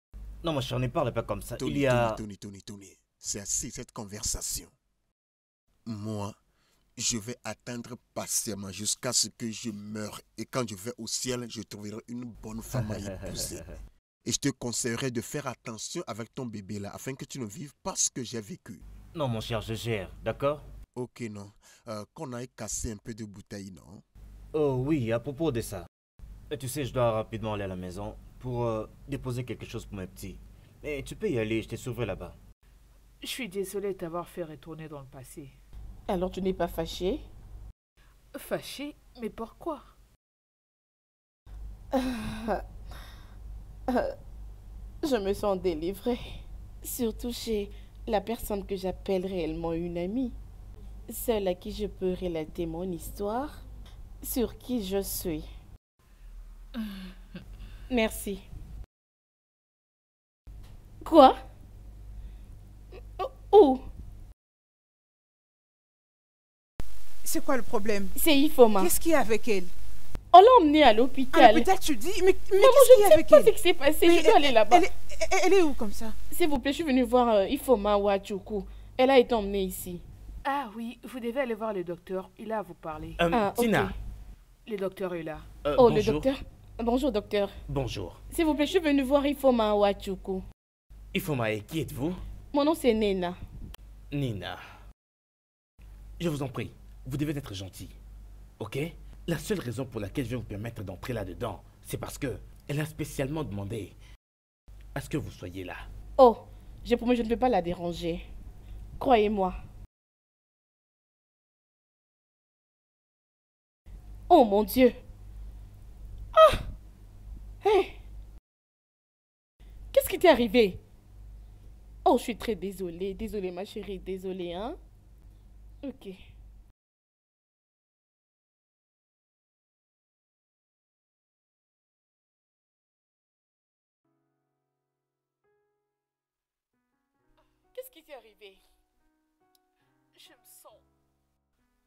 Non, mon cher, ne parle pas comme ça. Tony, Il y a... Tony. C'est assez cette conversation. Moi, je vais attendre patiemment jusqu'à ce que je meure. Et quand je vais au ciel, je trouverai une bonne femme à épouser. Et je te conseillerais de faire attention avec ton bébé là, afin que tu ne vives pas ce que j'ai vécu. Non, mon cher, je gère, d'accord? Ok, non. Qu'on aille casser un peu de bouteille, non? Oh oui, à propos de ça. Tu sais, je dois rapidement aller à la maison pour déposer quelque chose pour mes petits. Mais tu peux y aller, je t'ai sauvé là-bas. Je suis désolée de t'avoir fait retourner dans le passé. Alors tu n'es pas fâché? Fâchée? Mais pourquoi? Je me sens délivrée. Surtout chez la personne que j'appelle réellement une amie. Celle à qui je peux relater mon histoire, sur qui je suis. Merci. Quoi? Où? C'est quoi le problème? C'est Ifoma. Qu'est-ce qu'il y a avec elle? On l'a emmenée à À l'hôpital. l'hôpital, tu dis? Mais Maman, qu'est-ce qu'il y je a ne sais avec pas ce elle? qui s'est passé. Mais Je dois aller là-bas. Elle est où comme ça? S'il vous plaît, je suis venue voir Ifoma Wachuku. Elle a été emmenée ici. Ah oui, vous devez aller voir le docteur, il a à vous parler. Ah, ok. Tina, Le docteur est là. Oh, le bonjour. docteur. Bonjour, docteur. Bonjour. S'il vous plaît, je suis venue voir Ifoma Wachuku. Ifomae, qui êtes-vous? Mon nom, c'est Nena. Nina. Je vous en prie, vous devez être gentil. Ok? La seule raison pour laquelle je vais vous permettre d'entrer là-dedans, c'est parce que elle a spécialement demandé à ce que vous soyez là. Oh, j'ai promis, je ne peux pas la déranger. Croyez-moi. Oh mon Dieu. Ah! Hey! Qu'est-ce qui t'est arrivé? Oh, je suis très désolée. Désolée, ma chérie. Désolée, hein? Ok. Qu'est-ce qui t'est arrivé? Je me sens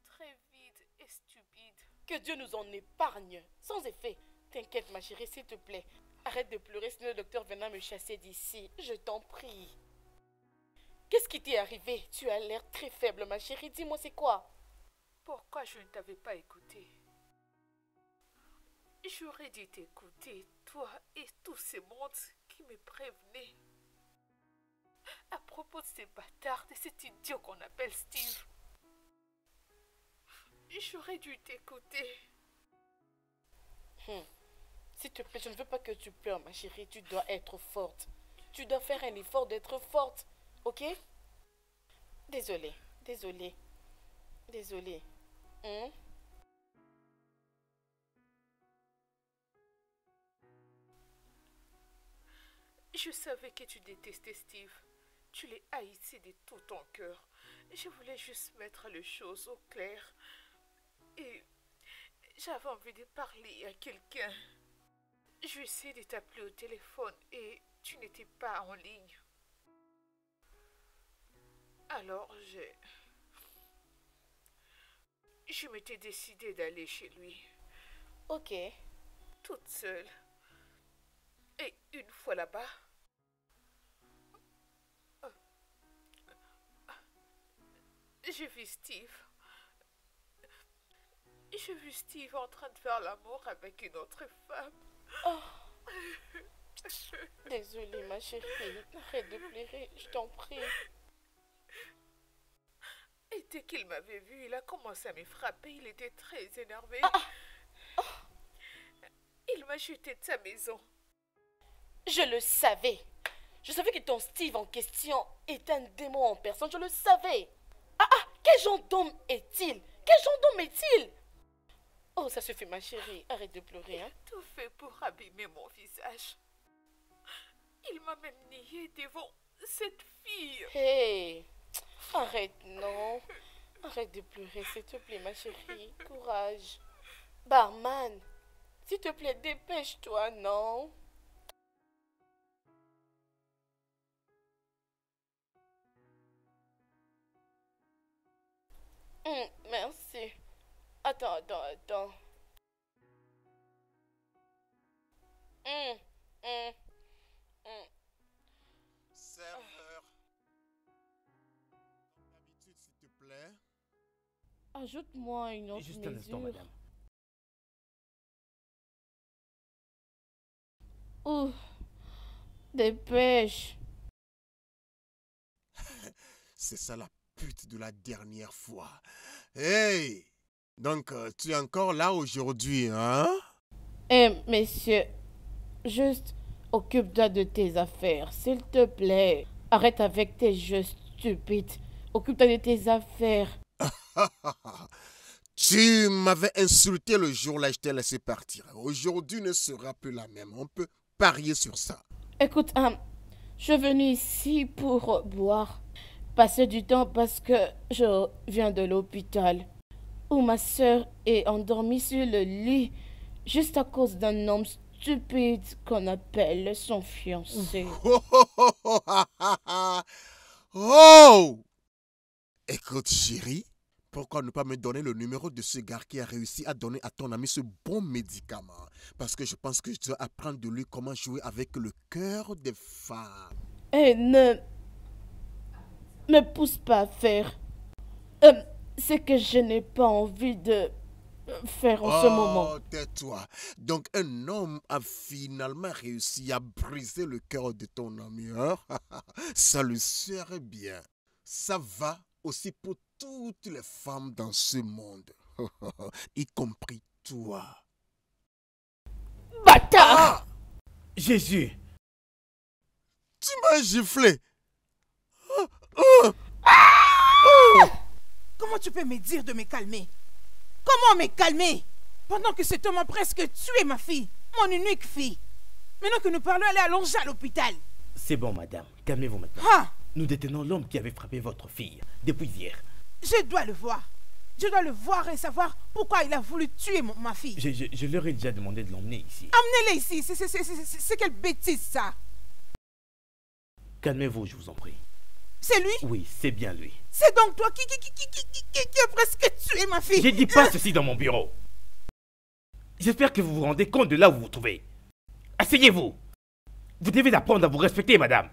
très vide et stupide. Que Dieu nous en épargne. Sans effet. T'inquiète, ma chérie, s'il te plaît. Arrête de pleurer, sinon le docteur viendra me chasser d'ici. Je t'en prie. Qu'est-ce qui t'est arrivé? Tu as l'air très faible, ma chérie. Dis-moi, c'est quoi? Pourquoi je ne t'avais pas écouté? J'aurais dû t'écouter, toi et tous ces mondes qui me prévenaient. À propos de ces bâtards, de cet idiot qu'on appelle Steve. J'aurais dû t'écouter. S'il te plaît, je ne veux pas que tu pleures, ma chérie. Tu dois être forte. Tu dois faire un effort d'être forte. Ok? Désolée. Désolée. Désolée. Je savais que tu détestais Steve. Tu les haïssais de tout ton cœur. Je voulais juste mettre les choses au clair. Et j'avais envie de parler à quelqu'un. J'ai essayé de t'appeler au téléphone et tu n'étais pas en ligne. Alors je m'étais décidée d'aller chez lui. Ok. Toute seule. Et une fois là-bas, j'ai vu Steve. J'ai vu Steve en train de faire l'amour avec une autre femme. Oh. Désolée, ma chérie. Arrête de pleurer, je t'en prie. Et dès qu'il m'avait vu, il a commencé à me frapper. Il était très énervé. Il m'a jeté de sa maison. Je le savais. Je savais que ton Steve en question est un démon en personne. Je le savais. Quel genre d'homme est-il? Quel genre d'homme est-il? Oh, ça suffit, ma chérie. Arrête de pleurer, hein. Tout fait pour abîmer mon visage. Il m'a même nié devant cette fille. Hey, arrête, non. Arrête de pleurer, s'il te plaît, ma chérie. Courage. Barman, s'il te plaît, dépêche-toi, non? Merci. Attends. Serveur. D'habitude, s'il te plaît. Ajoute-moi une autre Juste un instant, mesure. madame. Ouh, dépêche. C'est ça la pute de la dernière fois. Hey! Donc, tu es encore là aujourd'hui, hein? Messieurs, juste occupe-toi de tes affaires, s'il te plaît. Arrête avec tes jeux stupides. Occupe-toi de tes affaires. Tu m'avais insulté le jour-là, je t'ai laissé partir. Aujourd'hui ne sera plus la même. On peut parier sur ça. Écoute, je suis venue ici pour boire, passer du temps parce que je viens de l'hôpital où ma soeur est endormie sur le lit juste à cause d'un homme stupide qu'on appelle son fiancé. Oh! Écoute, chérie, pourquoi ne pas me donner le numéro de ce gars qui a réussi à donner à ton ami ce bon médicament? Parce que je pense que je dois apprendre de lui comment jouer avec le cœur des femmes. Ne me pousse pas à faire. C'est que je n'ai pas envie de faire en ce moment. Oh, tais-toi. Donc, un homme a finalement réussi à briser le cœur de ton ami. Hein? Ça lui serait bien. Ça va aussi pour toutes les femmes dans ce monde. Y compris toi. Bâtard! Jésus! Tu m'as giflé. Comment tu peux me dire de me calmer? Comment me calmer? Pendant que cet homme a presque tué ma fille, mon unique fille. Maintenant que nous parlons, elle est allongée à l'hôpital. C'est bon, madame. Calmez-vous maintenant. Ah, Nous détenons l'homme qui avait frappé votre fille depuis hier. je dois le voir. Je dois le voir et savoir pourquoi il a voulu tuer ma fille. Je leur ai déjà demandé de l'emmener ici. Amenez-le ici. C'est quelle bêtise ça? Calmez-vous, je vous en prie. C'est lui? Oui, c'est bien lui. C'est donc toi qui a presque tué ma fille. Je dis pas ceci dans mon bureau. J'espère que vous vous rendez compte de là où vous vous trouvez. Asseyez-vous. Vous devez apprendre à vous respecter, madame.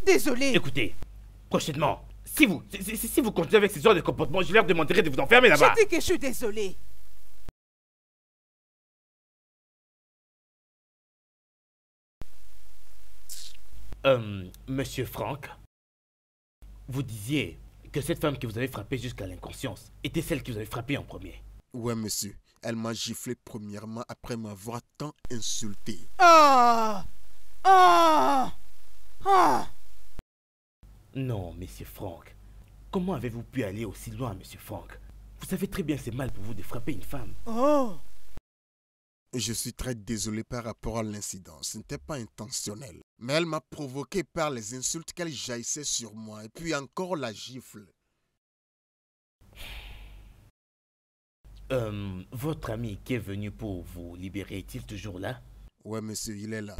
Désolé. Écoutez, prochainement, si vous continuez avec ce genre de comportement, je leur demanderai de vous enfermer là-bas. Je dis que je suis désolé. Monsieur Frank, vous disiez que cette femme que vous avez frappée jusqu'à l'inconscience était celle que vous avez frappée en premier. Ouais, monsieur. Elle m'a giflé premièrement après m'avoir tant insulté. Ah! Ah! Ah! Non, monsieur Frank. Comment avez-vous pu aller aussi loin, monsieur Frank? Vous savez très bien c'est mal pour vous de frapper une femme. Oh! Je suis très désolé par rapport à l'incident. Ce n'était pas intentionnel. Mais elle m'a provoqué par les insultes qu'elle jaillissait sur moi. Et puis encore la gifle. Votre ami qui est venu pour vous libérer est-il toujours là? Ouais, monsieur, il est là.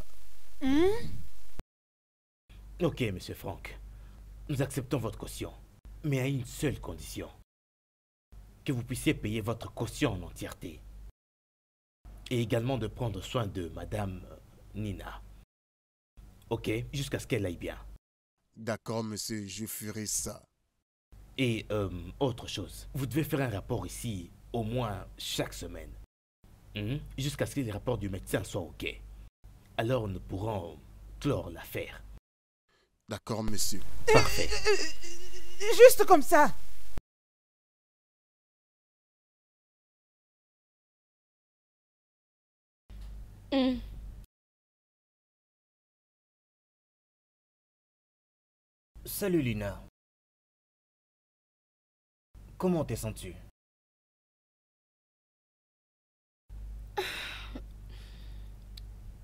Ok, monsieur Frank. Nous acceptons votre caution. Mais à une seule condition. Que vous puissiez payer votre caution en entièreté. Et également de prendre soin de madame Nina. Ok, jusqu'à ce qu'elle aille bien. D'accord, monsieur, je ferai ça. Et autre chose, vous devez faire un rapport ici au moins chaque semaine. Jusqu'à ce que les rapports du médecin soient ok. Alors nous pourrons clore l'affaire. D'accord, monsieur. Parfait. Juste comme ça. Salut Lina. Comment t'es senti?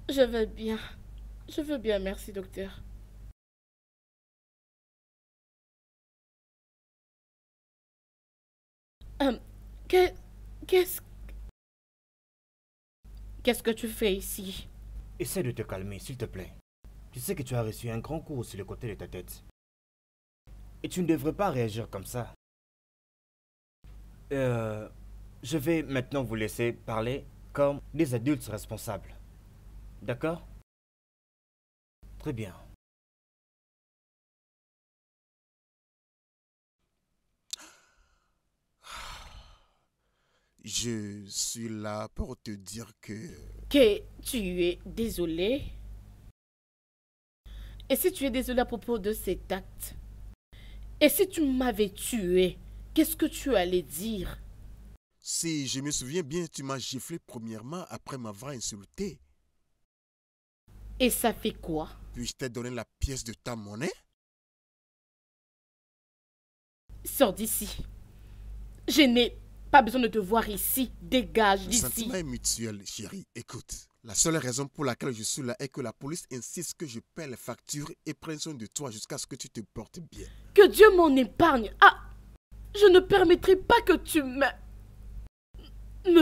Je vais bien. Je veux bien, merci, docteur. Qu'est-ce que tu fais ici? Essaie de te calmer, s'il te plaît. Tu sais que tu as reçu un grand coup sur le côté de ta tête. Et tu ne devrais pas réagir comme ça. Je vais maintenant vous laisser parler comme des adultes responsables. D'accord? Très bien. Je suis là pour te dire que... Que tu es désolé? Et si tu es désolé à propos de cet acte? Et si tu m'avais tué, qu'est-ce que tu allais dire? Si je me souviens bien, tu m'as giflé premièrement après m'avoir insulté. Et ça fait quoi? Puis je t'ai donné la pièce de ta monnaie. Sors d'ici. Je n'ai pas besoin de te voir ici. Dégage Le d'ici. sentiment est mutuel, chérie. Écoute, la seule raison pour laquelle je suis là est que la police insiste que je paie les factures et prenne soin de toi jusqu'à ce que tu te portes bien. Que Dieu m'en épargne. Ah! Je ne permettrai pas que tu me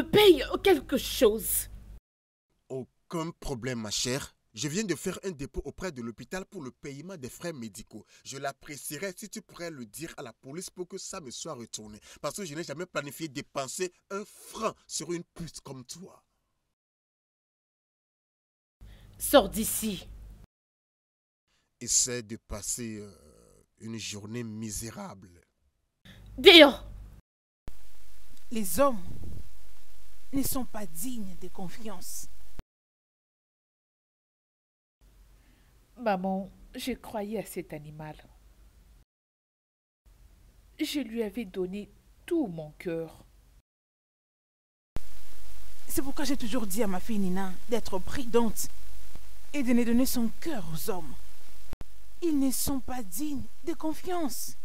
payes quelque chose. Aucun problème, ma chère. Je viens de faire un dépôt auprès de l'hôpital pour le paiement des frais médicaux. Je l'apprécierais si tu pourrais le dire à la police pour que ça me soit retourné. Parce que je n'ai jamais planifié dépenser un franc sur une pute comme toi. Sors d'ici. Essaie de passer une journée misérable. Dehors. Les hommes ne sont pas dignes de confiance. Maman, je croyais à cet animal. Je lui avais donné tout mon cœur. C'est pourquoi j'ai toujours dit à ma fille Nina d'être prudente et de ne donner son cœur aux hommes. Ils ne sont pas dignes de confiance.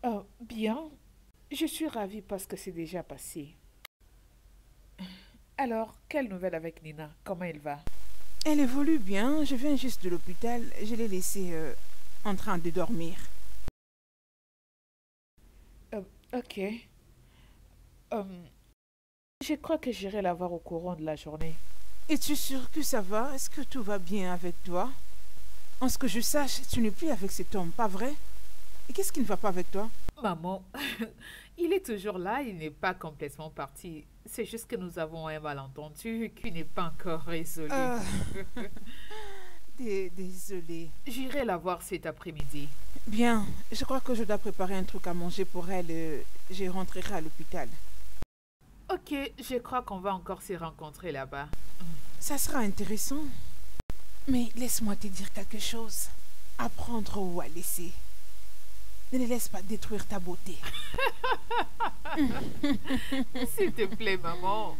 Oh, bien. Je suis ravie parce que c'est déjà passé. Alors, quelle nouvelle avec Nina? Comment elle va? Elle évolue bien. Je viens juste de l'hôpital. Je l'ai laissée en train de dormir. Ok. Je crois que j'irai la voir au courant de la journée. Es-tu sûre que ça va? Est-ce que tout va bien avec toi? En ce que je sache, tu n'es plus avec cet homme, pas vrai? Et qu'est-ce qui ne va pas avec toi? Maman, il est toujours là, il n'est pas complètement parti. C'est juste que nous avons un malentendu qui n'est pas encore résolu. Désolée. J'irai la voir cet après-midi. Bien, je crois que je dois préparer un truc à manger pour elle. Je rentrerai à l'hôpital. Ok, je crois qu'on va encore se rencontrer là-bas. Ça sera intéressant. Mais laisse-moi te dire quelque chose. à prendre ou à laisser. Ne les laisse pas détruire ta beauté. S'il te plaît, maman.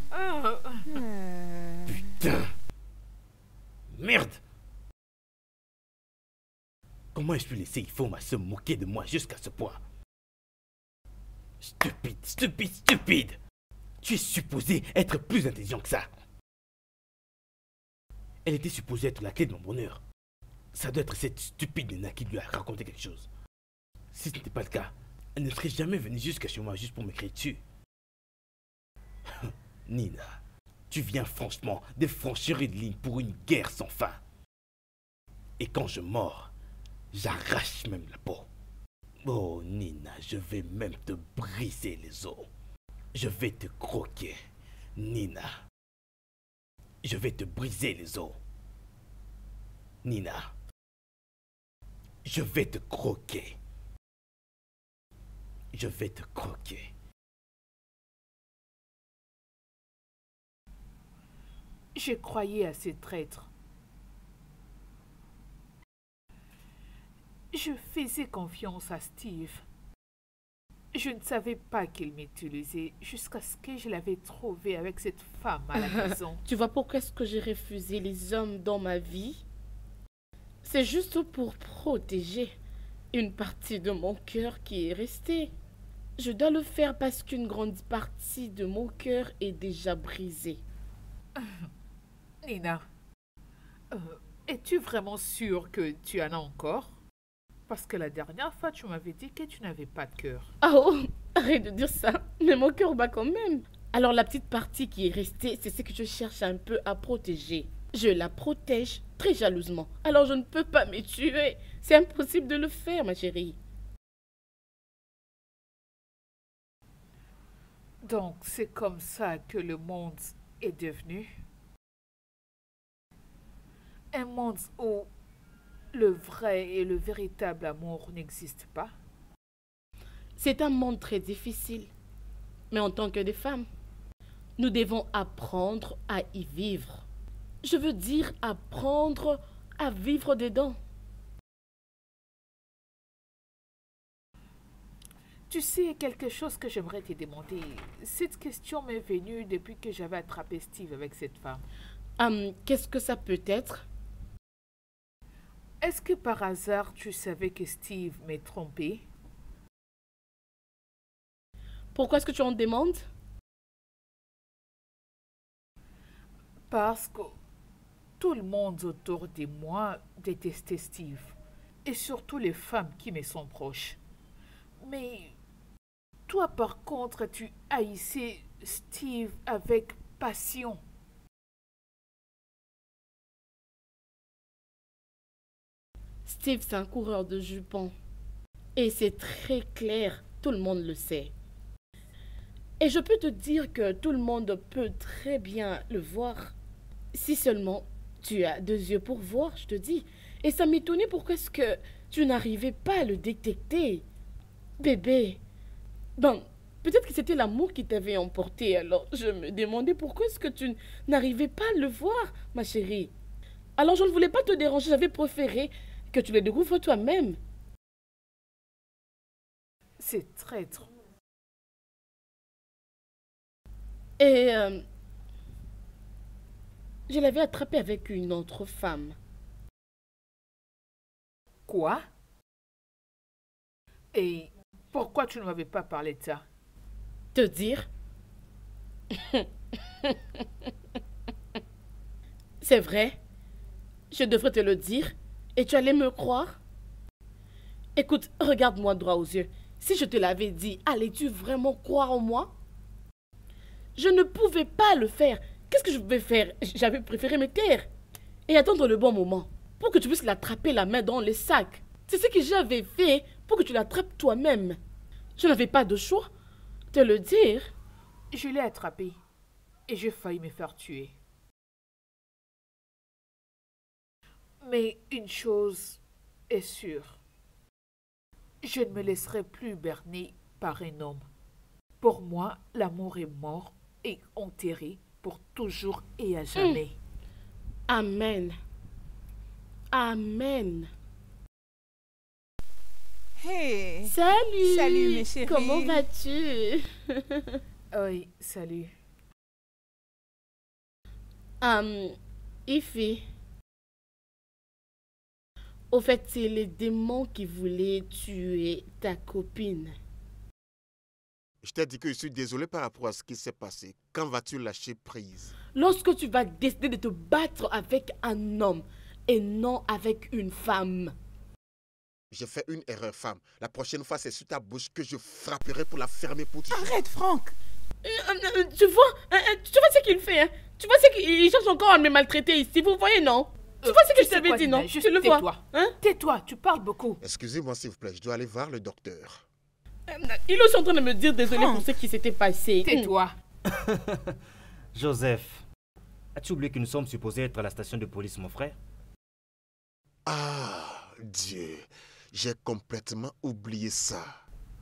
Putain! Merde! Comment ai-je pu laisser Ifoma se moquer de moi jusqu'à ce point? Stupide, stupide, stupide! Tu es supposé être plus intelligent que ça. Elle était supposée être la clé de mon bonheur. Ça doit être cette stupide nana qui lui a raconté quelque chose. Si ce n'était pas le cas, elle ne serait jamais venue jusqu'à chez moi juste pour me crier dessus. Nina, tu viens franchement de franchir une ligne pour une guerre sans fin. Et quand je mords, j'arrache même la peau. Oh Nina, je vais même te briser les os. Je vais te croquer, Nina. Je vais te briser les os. Nina, je vais te croquer. Je vais te croquer. Je croyais à ces traîtres. Je faisais confiance à Steve. Je ne savais pas qu'il m'utilisait jusqu'à ce que je l'avais trouvé avec cette femme à la maison. Tu vois pourquoi est-ce que j'ai refusé les hommes dans ma vie? C'est juste pour protéger une partie de mon cœur qui est restée. Je dois le faire parce qu'une grande partie de mon cœur est déjà brisée. Nina, es-tu vraiment sûre que tu en as encore? Parce que la dernière fois, tu m'avais dit que tu n'avais pas de cœur. Oh, arrête de dire ça, mais mon cœur bat quand même. Alors la petite partie qui est restée, c'est ce que je cherche un peu à protéger. Je la protège très jalousement. Alors je ne peux pas me tuer. C'est impossible de le faire, ma chérie. Donc, c'est comme ça que le monde est devenu un monde où le vrai et le véritable amour n'existent pas. C'est un monde très difficile. Mais en tant que des femmes, nous devons apprendre à y vivre. Je veux dire apprendre à vivre dedans. Tu sais, quelque chose que j'aimerais te demander. Cette question m'est venue depuis que j'avais attrapé Steve avec cette femme. Qu'est-ce que ça peut être? Est-ce que par hasard tu savais que Steve m'est trompé? Pourquoi est-ce que tu en demandes? Parce que tout le monde autour de moi détestait Steve. Et surtout les femmes qui me sont proches. Mais toi par contre, tu haïssais Steve avec passion. Steve, c'est un coureur de jupons. Et c'est très clair, tout le monde le sait. Et je peux te dire que tout le monde peut très bien le voir. Si seulement tu as 2 yeux pour voir, je te dis. Et ça m'étonnait pourquoi est-ce que tu n'arrivais pas à le détecter. Bébé, bon, peut-être que c'était l'amour qui t'avait emporté. Alors je me demandais pourquoi est-ce que tu n'arrivais pas à le voir, ma chérie. Alors je ne voulais pas te déranger, j'avais préféré que tu le découvres toi-même. C'est traître. Et je l'avais attrapé avec une autre femme. Quoi? Et pourquoi tu ne m'avais pas parlé de ça? Te dire? C'est vrai? Je devrais te le dire et tu allais me croire? Écoute, regarde-moi droit aux yeux. Si je te l'avais dit, allais-tu vraiment croire en moi? Je ne pouvais pas le faire. Qu'est-ce que je pouvais faire? J'avais préféré me taire et attendre le bon moment pour que tu puisses l'attraper la main dans le sac. C'est ce que j'avais fait pour que tu l'attrapes toi-même. Je n'avais pas de choix, te le dire. Je l'ai attrapé et j'ai failli me faire tuer. Mais une chose est sûre. Je ne me laisserai plus berner par un homme. Pour moi, l'amour est mort et enterré pour toujours et à jamais. Amen. Amen. Hey. Salut. Salut, mes chéris. Comment vas-tu? Oui, salut. Ify. Au fait, c'est les démons qui voulaient tuer ta copine. Je t'ai dit que je suis désolé par rapport à ce qui s'est passé. Quand vas-tu lâcher prise? Lorsque tu vas décider de te battre avec un homme et non avec une femme. J'ai fait une erreur, femme. La prochaine fois, c'est sur ta bouche que je frapperai pour la fermer pour toujours. Arrête, Franck. Tu vois ce qu'il fait, hein? Tu vois ce qu'il cherche encore à me maltraiter ici, vous voyez, non? Tu vois ce que je t'avais dit, non? Juste Tu le vois? tais-toi. Hein? Tais-toi, tu parles beaucoup. Excusez-moi, s'il vous plaît, je dois aller voir le docteur. Il est aussi en train de me dire désolé Franck. pour ce qui s'était passé. Tais-toi. Joseph, as-tu oublié que nous sommes supposés être à la station de police, mon frère? Ah, Dieu, j'ai complètement oublié ça.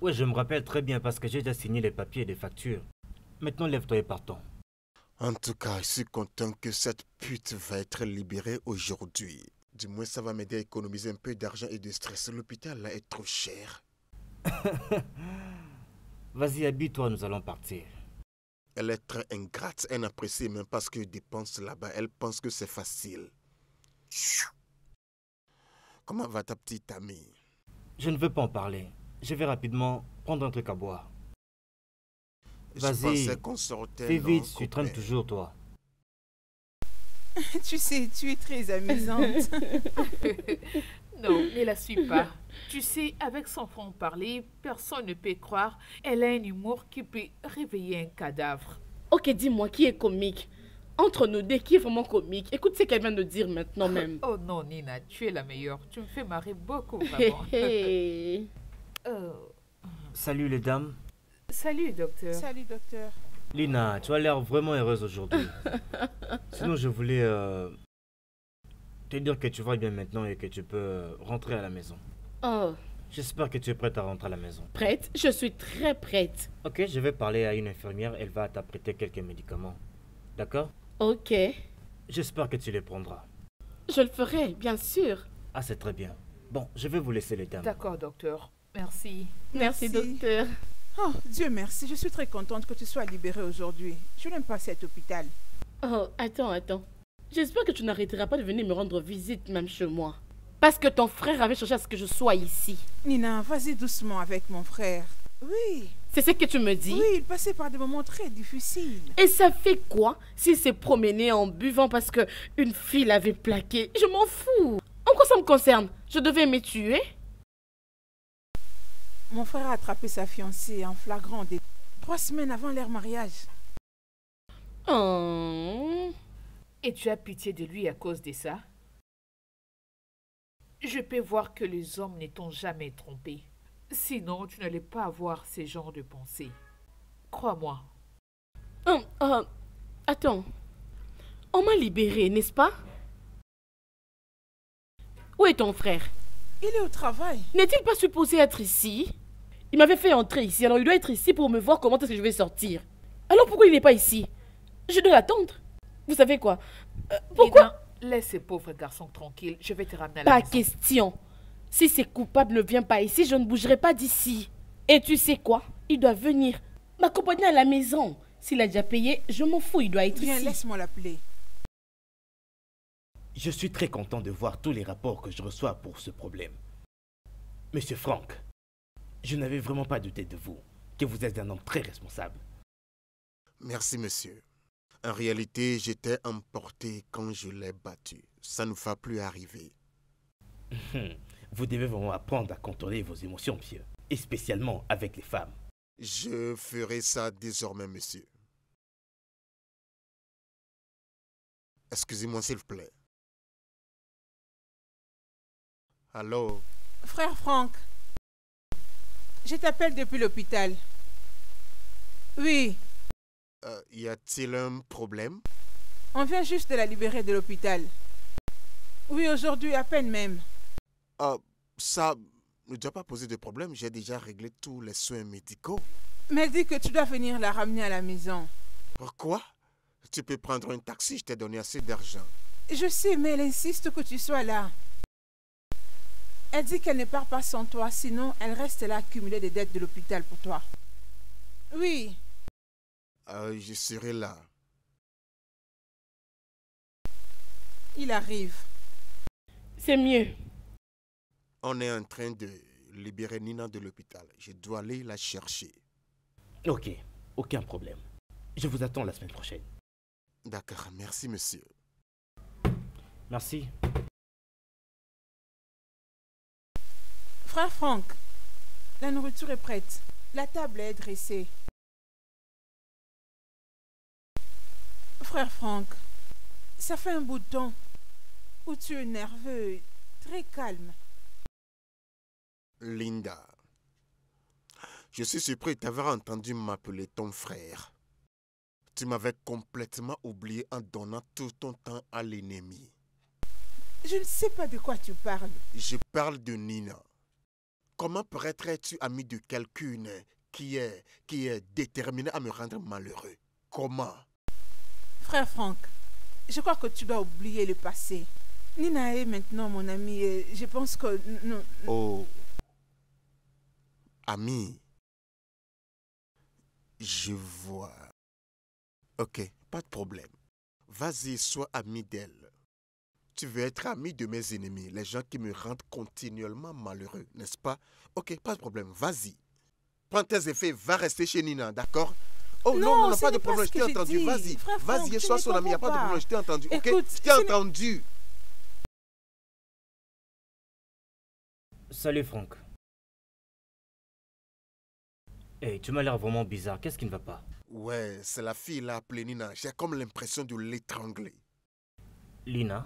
Oui, je me rappelle très bien parce que j'ai déjà signé les papiers et les factures. Maintenant, lève-toi et partons. En tout cas, je suis content que cette pute va être libérée aujourd'hui. Du moins, ça va m'aider à économiser un peu d'argent et de stress. L'hôpital, là, est trop cher. Vas-y, habille-toi, nous allons partir. Elle est très ingrate. Elle n'apprécie même pas ce que je dépense là-bas. Elle pense que c'est facile. Comment va ta petite amie? Je ne veux pas en parler. Je vais rapidement prendre un truc à boire. Je Vas-y, pensais qu'on sortait, fais non, vite, tu copain? traînes toujours, toi. Tu sais, tu es très amusante. Non, ne la suis pas. Tu sais, avec son franc-parler, personne ne peut croire. Elle a un humour qui peut réveiller un cadavre. Ok, dis-moi, qui est comique? Entre nous deux, qui est vraiment comique? Écoute ce qu'elle vient de dire maintenant même. Oh non, Nina, tu es la meilleure. Tu me fais marrer beaucoup, Hé, vraiment. hé. Salut les dames. Salut, docteur. Salut, docteur. Lina, tu as l'air vraiment heureuse aujourd'hui. Sinon, je voulais te dire que tu vas bien maintenant et que tu peux rentrer à la maison. Oh, J'espère que tu es prête à rentrer à la maison. prête? Je suis très prête. Ok, je vais parler à une infirmière, elle va t'apprêter quelques médicaments. D'accord? Ok, J'espère que tu les prendras. je le ferai, bien sûr. Ah, c'est très bien. Bon, je vais vous laisser les dames. D'accord, docteur. Merci. Merci, docteur. Oh, Dieu merci, je suis très contente que tu sois libérée aujourd'hui. Je n'aime pas cet hôpital. Oh, attends. J'espère que tu n'arrêteras pas de venir me rendre visite même chez moi. Parce que ton frère avait cherché à ce que je sois ici. Nina, vas-y doucement avec mon frère. Oui, C'est ce que tu me dis? oui, il passait par des moments très difficiles. Et ça fait quoi s'il s'est promené en buvant parce que une fille l'avait plaqué? Je m'en fous. En quoi ça me concerne? Je devais me tuer? Mon frère a attrapé sa fiancée en flagrant délit 3 semaines avant leur mariage. Oh. Et tu as pitié de lui à cause de ça? Je peux voir que les hommes ne t'ont jamais trompé. Sinon, tu n'allais pas avoir ces genres de pensées. Crois-moi. Attends. On m'a libéré, n'est-ce pas? Où est ton frère? Il est au travail. N'est-il pas supposé être ici? Il m'avait fait entrer ici, alors il doit être ici pour me voir comment est-ce que je vais sortir. Alors pourquoi il n'est pas ici? Je dois l'attendre. Vous savez quoi? Pourquoi? Nina, laisse ces pauvres garçons tranquilles. Je vais te ramener à la Pas maison. question. Si c'est coupable ne vient pas ici, je ne bougerai pas d'ici. Et tu sais quoi? Il doit venir m'accompagner à la maison. S'il a déjà payé, je m'en fous, il doit être Viens, ici. laisse-moi l'appeler. Je suis très content de voir tous les rapports que je reçois pour ce problème. Monsieur Franck, je n'avais vraiment pas douté de vous, que vous êtes un homme très responsable. Merci, monsieur. En réalité, j'étais emporté quand je l'ai battu. Ça ne va plus arriver. Vous devez vraiment apprendre à contrôler vos émotions, monsieur, et spécialement avec les femmes. Je ferai ça désormais, monsieur. Excusez-moi, s'il vous plaît. Allô? Frère Franck, je t'appelle depuis l'hôpital. Oui, Y a-t-il un problème? on vient juste de la libérer de l'hôpital. Oui, aujourd'hui, à peine même. Ça ne doit pas poser de problème. J'ai déjà réglé tous les soins médicaux. Mais elle dit que tu dois venir la ramener à la maison. Pourquoi? Tu peux prendre un taxi, je t'ai donné assez d'argent. Je sais, mais elle insiste que tu sois là. Elle dit qu'elle ne part pas sans toi, sinon elle reste là à accumuler des dettes de l'hôpital pour toi. Oui, Je serai là. il arrive. C'est mieux. On est en train de libérer Nina de l'hôpital. Je dois aller la chercher. Ok, aucun problème. Je vous attends la semaine prochaine. D'accord, merci monsieur. Merci. Frère Franck, la nourriture est prête. La table est dressée. Frère Franck, ça fait un bout de temps où tu es nerveux, très calme. Linda, je suis surpris d'avoir entendu m'appeler ton frère. Tu m'avais complètement oublié en donnant tout ton temps à l'ennemi. Je ne sais pas de quoi tu parles. Je parle de Nina. Comment pourrais-tu ami de quelqu'un qui est déterminé à me rendre malheureux? Comment? Frère Franck, je crois que tu dois oublier le passé. Nina est maintenant mon amie et je pense que... Oh, ami, je vois. Ok, pas de problème. Vas-y, sois ami d'elle. Tu veux être ami de mes ennemis, les gens qui me rendent continuellement malheureux, n'est-ce pas? Ok, pas de problème, vas-y. Prends tes effets, va rester chez Nina, d'accord? Oh non, ce pas de n'est pas problème, ce je que t'ai j'ai entendu, dit. vas-y. Frère Franck, Vas-y et tu sois ne son ami, il n'y a pas de comprends problème, je t'ai entendu, ok? Écoute, Je t'ai ce n'est- entendu. Salut Franck. Hey, tu m'as l'air vraiment bizarre. Qu'est-ce qui ne va pas? Ouais, c'est la fille là appelée Nina, j'ai comme l'impression de l'étrangler. Lina?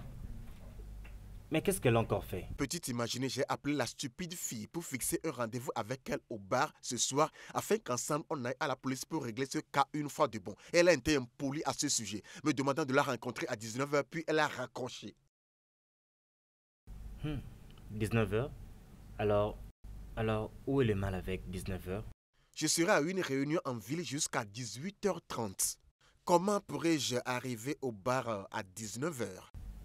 Mais qu'est-ce qu'elle a encore fait? Peux-tu t'imaginer, j'ai appelé la stupide fille pour fixer un rendez-vous avec elle au bar ce soir afin qu'ensemble on aille à la police pour régler ce cas une fois de bon. Elle a été impolie à ce sujet, me demandant de la rencontrer à 19h, puis elle a raccroché. 19h? Alors, où est le mal avec 19h? Je serai à une réunion en ville jusqu'à 18h30. Comment pourrais-je arriver au bar à 19h?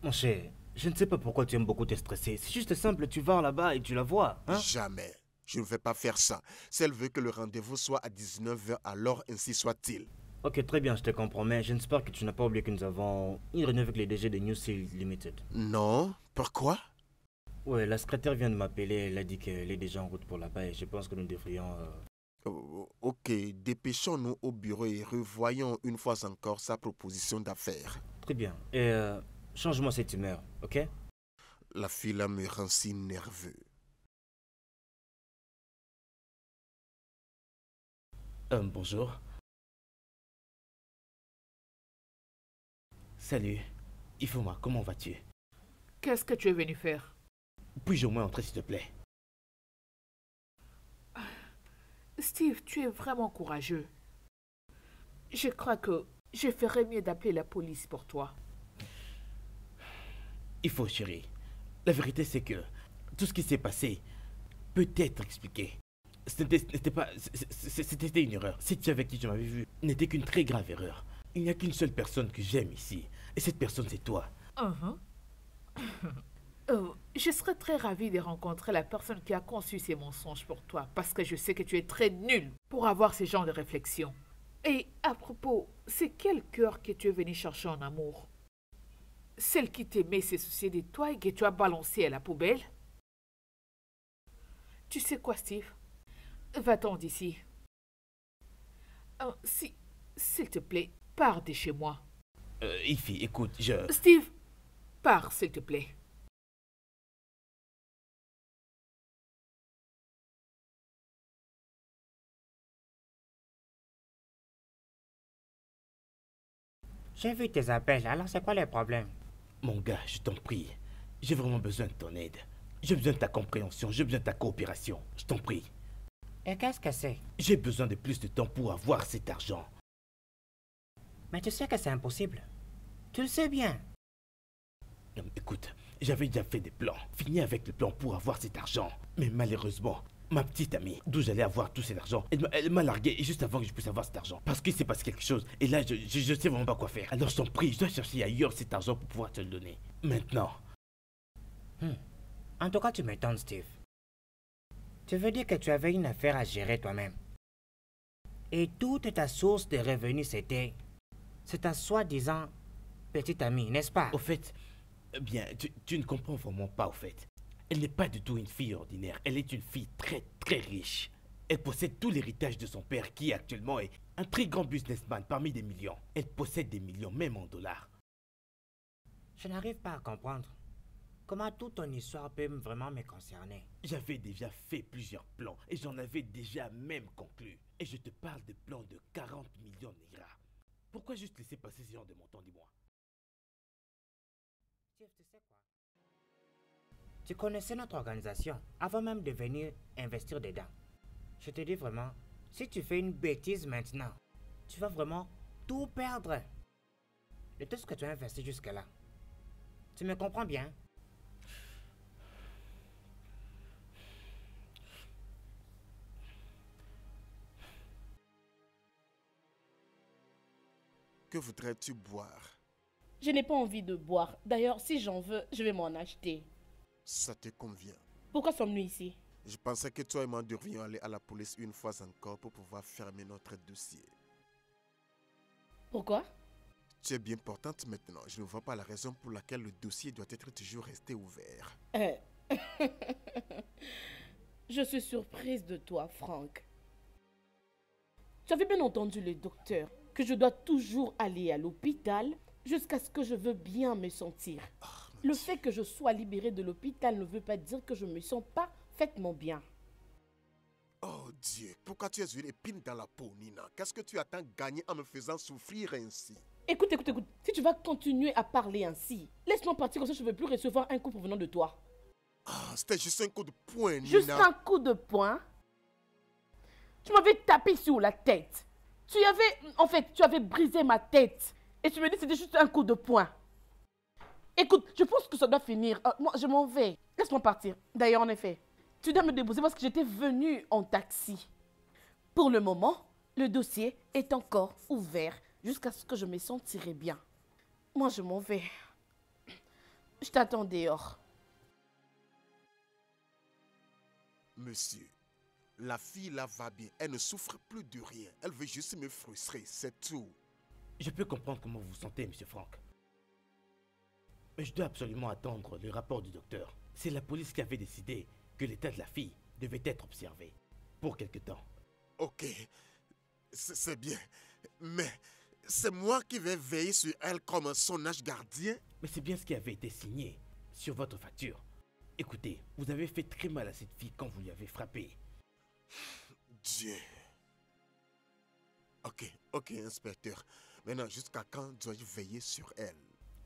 Mon cher, je ne sais pas pourquoi tu aimes beaucoup te stresser. C'est juste simple, tu vas là-bas et tu la vois, hein? Jamais. Je ne vais pas faire ça. Si elle veut que le rendez-vous soit à 19h, alors ainsi soit-il. Ok, très bien, je te comprends, mais j'espère que tu n'as pas oublié que nous avons une réunion avec les DG de New Seal Limited. Non? Pourquoi? Ouais, la secrétaire vient de m'appeler, elle a dit qu'elle est déjà en route pour là-bas et je pense que nous devrions... Ok, dépêchons-nous au bureau et revoyons une fois encore sa proposition d'affaires. Très bien. Et change-moi cette humeur, ok? La fille là me rend si nerveux. Bonjour. Salut. Ifoma, comment vas-tu? Qu'est-ce que tu es venu faire? Puis-je au moins entrer, s'il te plaît? Steve, tu es vraiment courageux. Je crois que je ferais mieux d'appeler la police pour toi. Il faut, chérie. La vérité, c'est que tout ce qui s'est passé peut être expliqué. C'était une erreur. Cette fille avec qui tu m'avais vu n'était qu'une très grave erreur. Il n'y a qu'une seule personne que j'aime ici. Et cette personne, c'est toi. Je serais très ravie de rencontrer la personne qui a conçu ces mensonges pour toi, parce que je sais que tu es très nul pour avoir ce genre de réflexion. Et à propos, c'est quel cœur que tu es venu chercher en amour? Celle qui t'aimait s'est souciée de toi et que tu as balancé à la poubelle? Tu sais quoi, Steve? Va-t'en d'ici. S'il te plaît, pars de chez moi. Ify, écoute, Steve, pars, s'il te plaît. J'ai vu tes appels, alors c'est quoi le problème? Mon gars, je t'en prie. J'ai vraiment besoin de ton aide. J'ai besoin de ta compréhension, j'ai besoin de ta coopération. Je t'en prie. Et qu'est-ce que c'est? J'ai besoin de plus de temps pour avoir cet argent. Mais tu sais que c'est impossible. Tu le sais bien. Écoute, j'avais déjà fait des plans. Fini avec le plan pour avoir cet argent. Mais malheureusement, ma petite amie, d'où j'allais avoir tout cet argent, elle m'a largué juste avant que je puisse avoir cet argent. Parce qu'il s'est passé quelque chose. Et là, je sais vraiment pas quoi faire. Alors je t'en prie, je dois chercher ailleurs cet argent pour pouvoir te le donner. Maintenant. En tout cas, tu m'étonnes, Steve. Tu veux dire que tu avais une affaire à gérer toi-même. Et toute ta source de revenus, c'est ta soi-disant petite amie, n'est-ce pas? Au fait, bien, tu ne comprends vraiment pas, au fait. Elle n'est pas du tout une fille ordinaire. Elle est une fille très, très riche. Elle possède tout l'héritage de son père, qui actuellement est un très grand businessman parmi des millions. Elle possède des millions, même en dollars. Je n'arrive pas à comprendre. Comment toute ton histoire peut vraiment me concerner? J'avais déjà fait plusieurs plans et j'en avais déjà même conclu. Et je te parle de plans de 40 millions de Naira. Pourquoi juste laisser passer ce genre de montant, dis-moi? Steve, tu sais quoi? Tu connaissais notre organisation avant même de venir investir dedans. Je te dis vraiment, si tu fais une bêtise maintenant, tu vas vraiment tout perdre. De tout ce que tu as investi jusque-là. Tu me comprends bien? Que voudrais-tu boire? Je n'ai pas envie de boire. D'ailleurs, si j'en veux, je vais m'en acheter. Ça te convient. Pourquoi sommes-nous ici? Je pensais que toi et moi devrions aller à la police une fois encore pour pouvoir fermer notre dossier. Pourquoi? Tu es bien portante maintenant. Je ne vois pas la raison pour laquelle le dossier doit être toujours resté ouvert. Je suis surprise de toi, Frank. Tu avais bien entendu le docteur que je dois toujours aller à l'hôpital jusqu'à ce que je veux bien me sentir. Le fait que je sois libérée de l'hôpital ne veut pas dire que je me sens parfaitement bien. Oh Dieu, pourquoi tu es une épine dans la peau, Nina? Qu'est-ce que tu attends gagner en me faisant souffrir ainsi? Écoute. Si tu vas continuer à parler ainsi, laisse-moi partir comme ça je ne veux plus recevoir un coup provenant de toi. Ah, c'était juste un coup de poing, Nina. Juste un coup de poing? Tu m'avais tapé sur la tête. Tu avais brisé ma tête. Et tu me dis que c'était juste un coup de poing. Écoute, je pense que ça doit finir. Moi, je m'en vais. Laisse-moi partir. D'ailleurs, en effet, tu dois me déposer parce que j'étais venue en taxi. Pour le moment, le dossier est encore ouvert jusqu'à ce que je me sentirai bien. Moi, je m'en vais. Je t'attends dehors. Monsieur, la fille là va bien. Elle ne souffre plus de rien. Elle veut juste me frustrer, c'est tout. Je peux comprendre comment vous vous sentez, monsieur Frank. Mais je dois absolument attendre le rapport du docteur. C'est la police qui avait décidé que l'état de la fille devait être observé pour quelque temps. Ok, c'est bien. Mais c'est moi qui vais veiller sur elle comme son ange gardien. Mais c'est bien ce qui avait été signé sur votre facture. Écoutez, vous avez fait très mal à cette fille quand vous lui avez frappé. Dieu. Ok, inspecteur. Maintenant, jusqu'à quand dois-je veiller sur elle?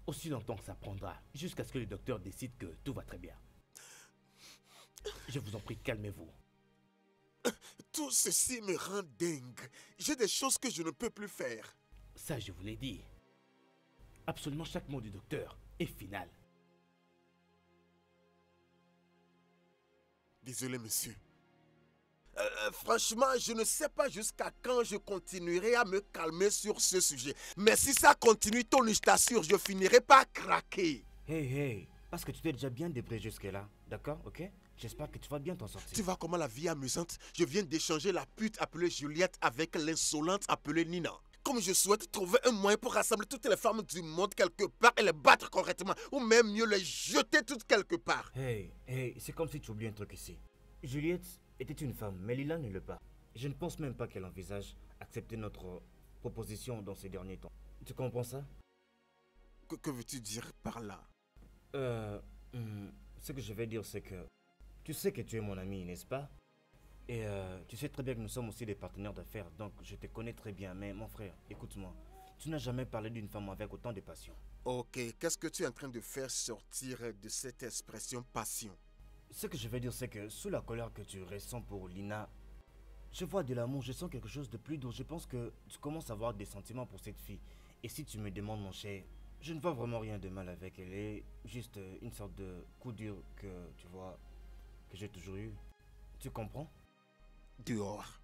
Aussi longtemps que ça prendra, jusqu'à ce que le docteur décide que tout va très bien. Je vous en prie, calmez-vous. Tout ceci me rend dingue. J'ai des choses que je ne peux plus faire. Ça, je vous l'ai dit. Absolument chaque mot du docteur est final. Désolé, monsieur. Franchement, je ne sais pas jusqu'à quand je continuerai à me calmer sur ce sujet. Mais si ça continue, Tony, je t'assure, je finirai par craquer. Hey, parce que tu t'es déjà bien débrouillé jusque-là, d'accord, ok? J'espère que tu vas bien t'en sortir. Tu vois comment la vie est amusante? Je viens d'échanger la pute appelée Juliette avec l'insolente appelée Nina. Comme je souhaite trouver un moyen pour rassembler toutes les femmes du monde quelque part et les battre correctement, ou même mieux les jeter toutes quelque part. Hey, c'est comme si tu oublies un truc ici. Juliette était une femme, mais Lila ne l'est pas. Je ne pense même pas qu'elle envisage accepter notre proposition dans ces derniers temps. Tu comprends ça? Que veux-tu dire par là? Ce que je vais dire, c'est que tu sais que tu es mon ami, n'est-ce pas? Et tu sais très bien que nous sommes aussi des partenaires d'affaires, donc je te connais très bien. Mais mon frère, écoute-moi, tu n'as jamais parlé d'une femme avec autant de passion. Ok, qu'est-ce que tu es en train de faire sortir de cette expression passion? Ce que je vais dire, c'est que sous la colère que tu ressens pour Lina, je vois de l'amour, je sens quelque chose de plus doux. Je pense que tu commences à avoir des sentiments pour cette fille. Et si tu me demandes, mon cher, je ne vois vraiment rien de mal avec elle. Elle est juste une sorte de coup dur que, tu vois, que j'ai toujours eu. Tu comprends? Dehors.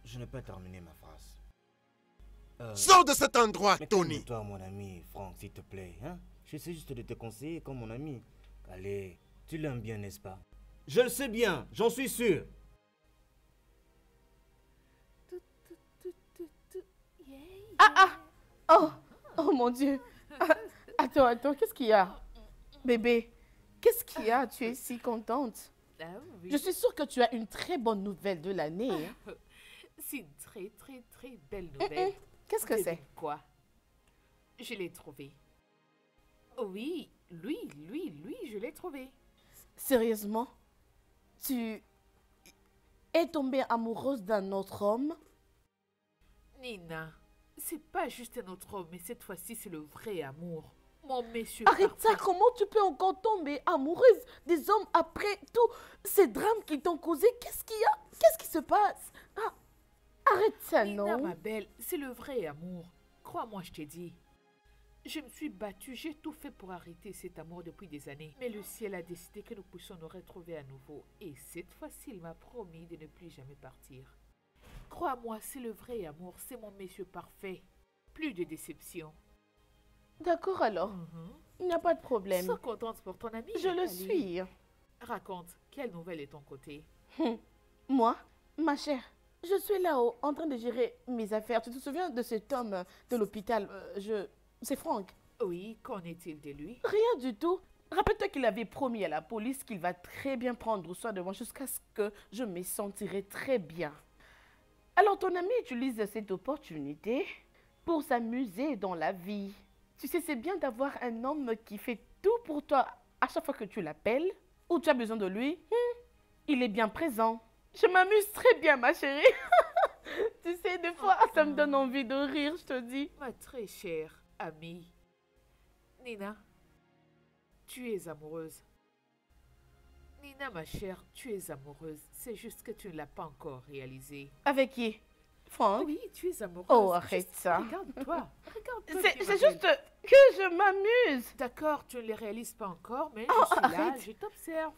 Je n'ai pas terminé ma phrase. Sors de cet endroit, Mais Tony. toi, mon ami, Franck, s'il te plaît. Hein? J'essaie juste de te conseiller comme mon ami. Allez, Tu l'aimes bien, n'est-ce pas? Je le sais bien, j'en suis sûr. Oh, oh mon Dieu. Attends, qu'est-ce qu'il y a? Bébé, qu'est-ce qu'il y a? Tu es si contente. Ah oui. Je suis sûre que tu as une très bonne nouvelle de l'année. Hein. C'est une très, très, très belle nouvelle. Qu'est-ce que c'est? Devine quoi? Je l'ai trouvé. Oui, lui, je l'ai trouvé. Sérieusement? Tu es tombée amoureuse d'un autre homme? Nina, c'est pas juste un autre homme, mais cette fois-ci, c'est le vrai amour. Mon monsieur Arrête ça, parfait. comment tu peux encore tomber amoureuse des hommes après tous ces drames qui t'ont causé? Qu'est-ce qu'il y a? Qu'est-ce qui se passe? Ah, arrête ça, Nina, non? ma belle, c'est le vrai amour. Crois-moi, je t'ai dit. Je me suis battue, j'ai tout fait pour arrêter cet amour depuis des années. Mais le ciel a décidé que nous puissions nous retrouver à nouveau. Et cette fois-ci, il m'a promis de ne plus jamais partir. Crois-moi, c'est le vrai amour, c'est mon monsieur parfait. Plus de déception. D'accord alors, il n'y a pas de problème. Sois contente pour ton ami. Je le Nathalie. suis. Raconte, quelle nouvelle est ton côté? Moi, ma chère, je suis là-haut en train de gérer mes affaires. Tu te souviens de cet homme de l'hôpital? C'est Franck. Oui, qu'en est-il de lui? Rien du tout. Rappelle-toi qu'il avait promis à la police qu'il va très bien prendre soin de moi jusqu'à ce que je me sentirai très bien. Alors ton ami utilise cette opportunité pour s'amuser dans la vie. Tu sais, c'est bien d'avoir un homme qui fait tout pour toi à chaque fois que tu l'appelles ou tu as besoin de lui. Il est bien présent. Je m'amuse très bien, ma chérie. Tu sais, des fois, ça me donne envie de rire, je te dis. Ma très chère amie. Nina, tu es amoureuse. Nina, ma chère, tu es amoureuse. C'est juste que tu ne l'as pas encore réalisé. Avec qui? Franck? Oui, tu es amoureuse. Oh, arrête Juste ça. Regarde-toi. Regarde-toi. C'est tu c'est m'appelles. juste que je m'amuse. D'accord, tu ne les réalises pas encore, mais Oh, je suis là, arrête. je t'observe.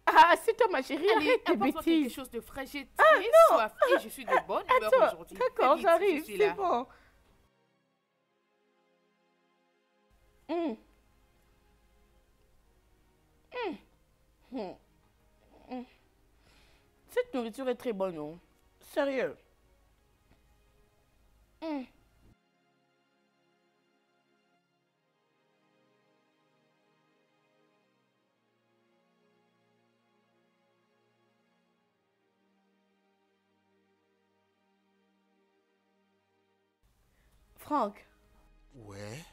Ah, c'est toi, ma chérie, Allez, arrête tes apporte-moi quelque bêtises. chose de frais. J'ai très soif et je suis de bonne humeur Attends, aujourd'hui. d'accord, Vite, j'arrive, je suis c'est là. bon. Cette nourriture est très bonne, non? Sérieux. Franck, Ouais.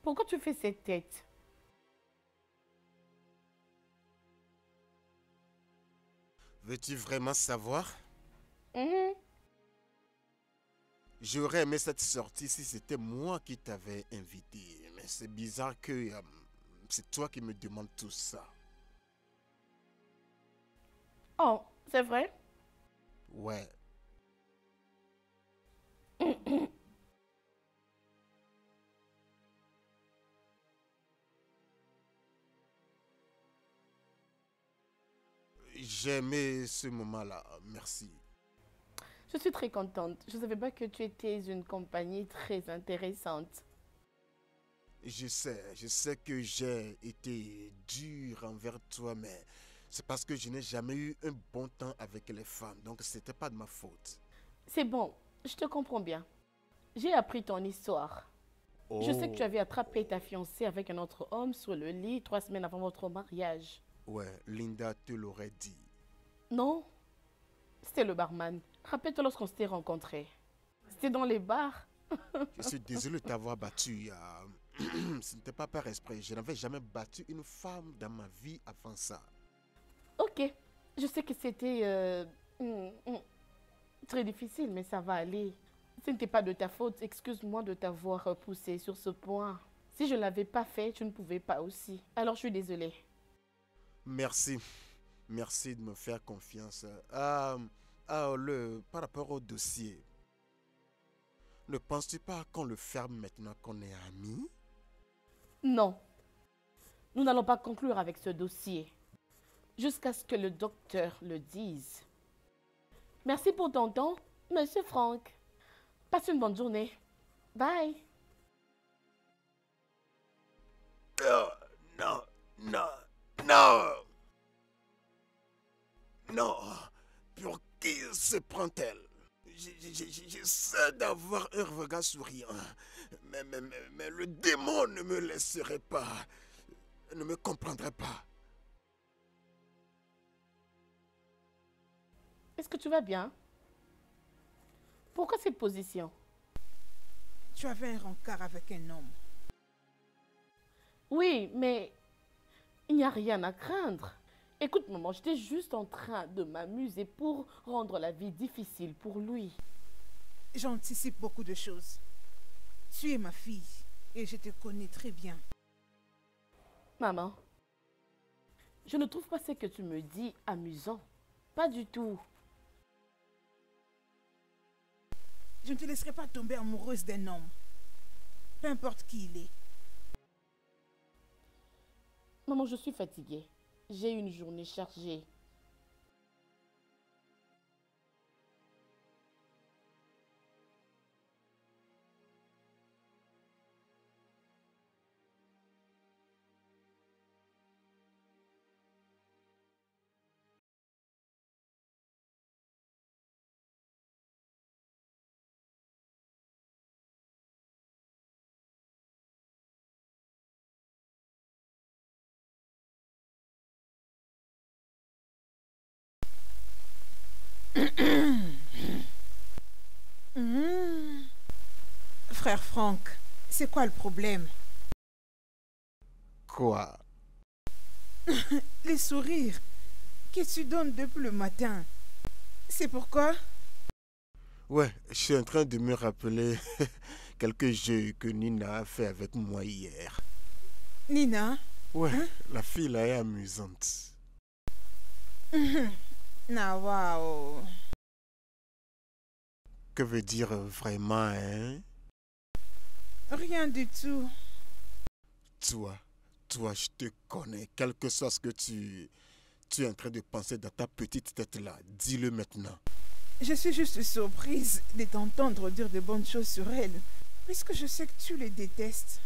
pourquoi tu fais cette tête? Veux-tu vraiment savoir? Mhm. J'aurais aimé cette sortie si c'était moi qui t'avais invité. Mais c'est bizarre que c'est toi qui me demandes tout ça. Oh, c'est vrai? Ouais. J'ai aimé ce moment-là. Merci. Je suis très contente. Je ne savais pas que tu étais une compagnie très intéressante. Je sais que j'ai été dur envers toi, mais c'est parce que je n'ai jamais eu un bon temps avec les femmes. Donc, c'était pas de ma faute. C'est bon, je te comprends bien. J'ai appris ton histoire. Je sais que tu avais attrapé ta fiancée avec un autre homme sur le lit 3 semaines avant votre mariage. Ouais, Linda te l'aurait dit. Non, c'était le barman. Rappelle-toi lorsqu'on s'était rencontrés. C'était dans les bars. Je suis désolé de t'avoir battu. Ce n'était pas par esprit. Je n'avais jamais battu une femme dans ma vie avant ça. Ok, je sais que c'était très difficile, mais ça va aller. Ce n'était pas de ta faute. Excuse-moi de t'avoir poussé sur ce point. Si je ne l'avais pas fait, tu ne pouvais pas aussi. Alors je suis désolée. Merci. Merci de me faire confiance. Par rapport au dossier, ne penses-tu pas qu'on le ferme maintenant qu'on est amis? Non, nous n'allons pas conclure avec ce dossier jusqu'à ce que le docteur le dise. Merci pour ton temps, Monsieur Franck. Passe une bonne journée. Bye. Non, Non, non. Non. Pour qui se prend-elle? J'essaie d'avoir un regard souriant. Mais le démon ne me laisserait pas. Ne me comprendrait pas. Est-ce que tu vas bien? Pourquoi cette position? Tu avais un rencard avec un homme. Oui, mais il n'y a rien à craindre. Écoute, maman, j'étais juste en train de m'amuser pour rendre la vie difficile pour lui. J'anticipe beaucoup de choses. Tu es ma fille et je te connais très bien. Maman, je ne trouve pas ce que tu me dis amusant. Pas du tout. Je ne te laisserai pas tomber amoureuse d'un homme. Peu importe qui il est. Maman, je suis fatiguée. J'ai eu une journée chargée. Frère Franck, c'est quoi le problème? Quoi? Les sourires que tu donnes depuis le matin. C'est pourquoi? Ouais, je suis en train de me rappeler quelques jeux que Nina a fait avec moi hier. Nina? Ouais, la fille là est amusante. Na waouh. Que veut dire vraiment, hein? Rien du tout. Toi, je te connais. Quel que soit ce que tu es en train de penser dans ta petite tête là, dis-le maintenant. Je suis juste surprise de t'entendre dire de bonnes choses sur elle, puisque je sais que tu les détestes.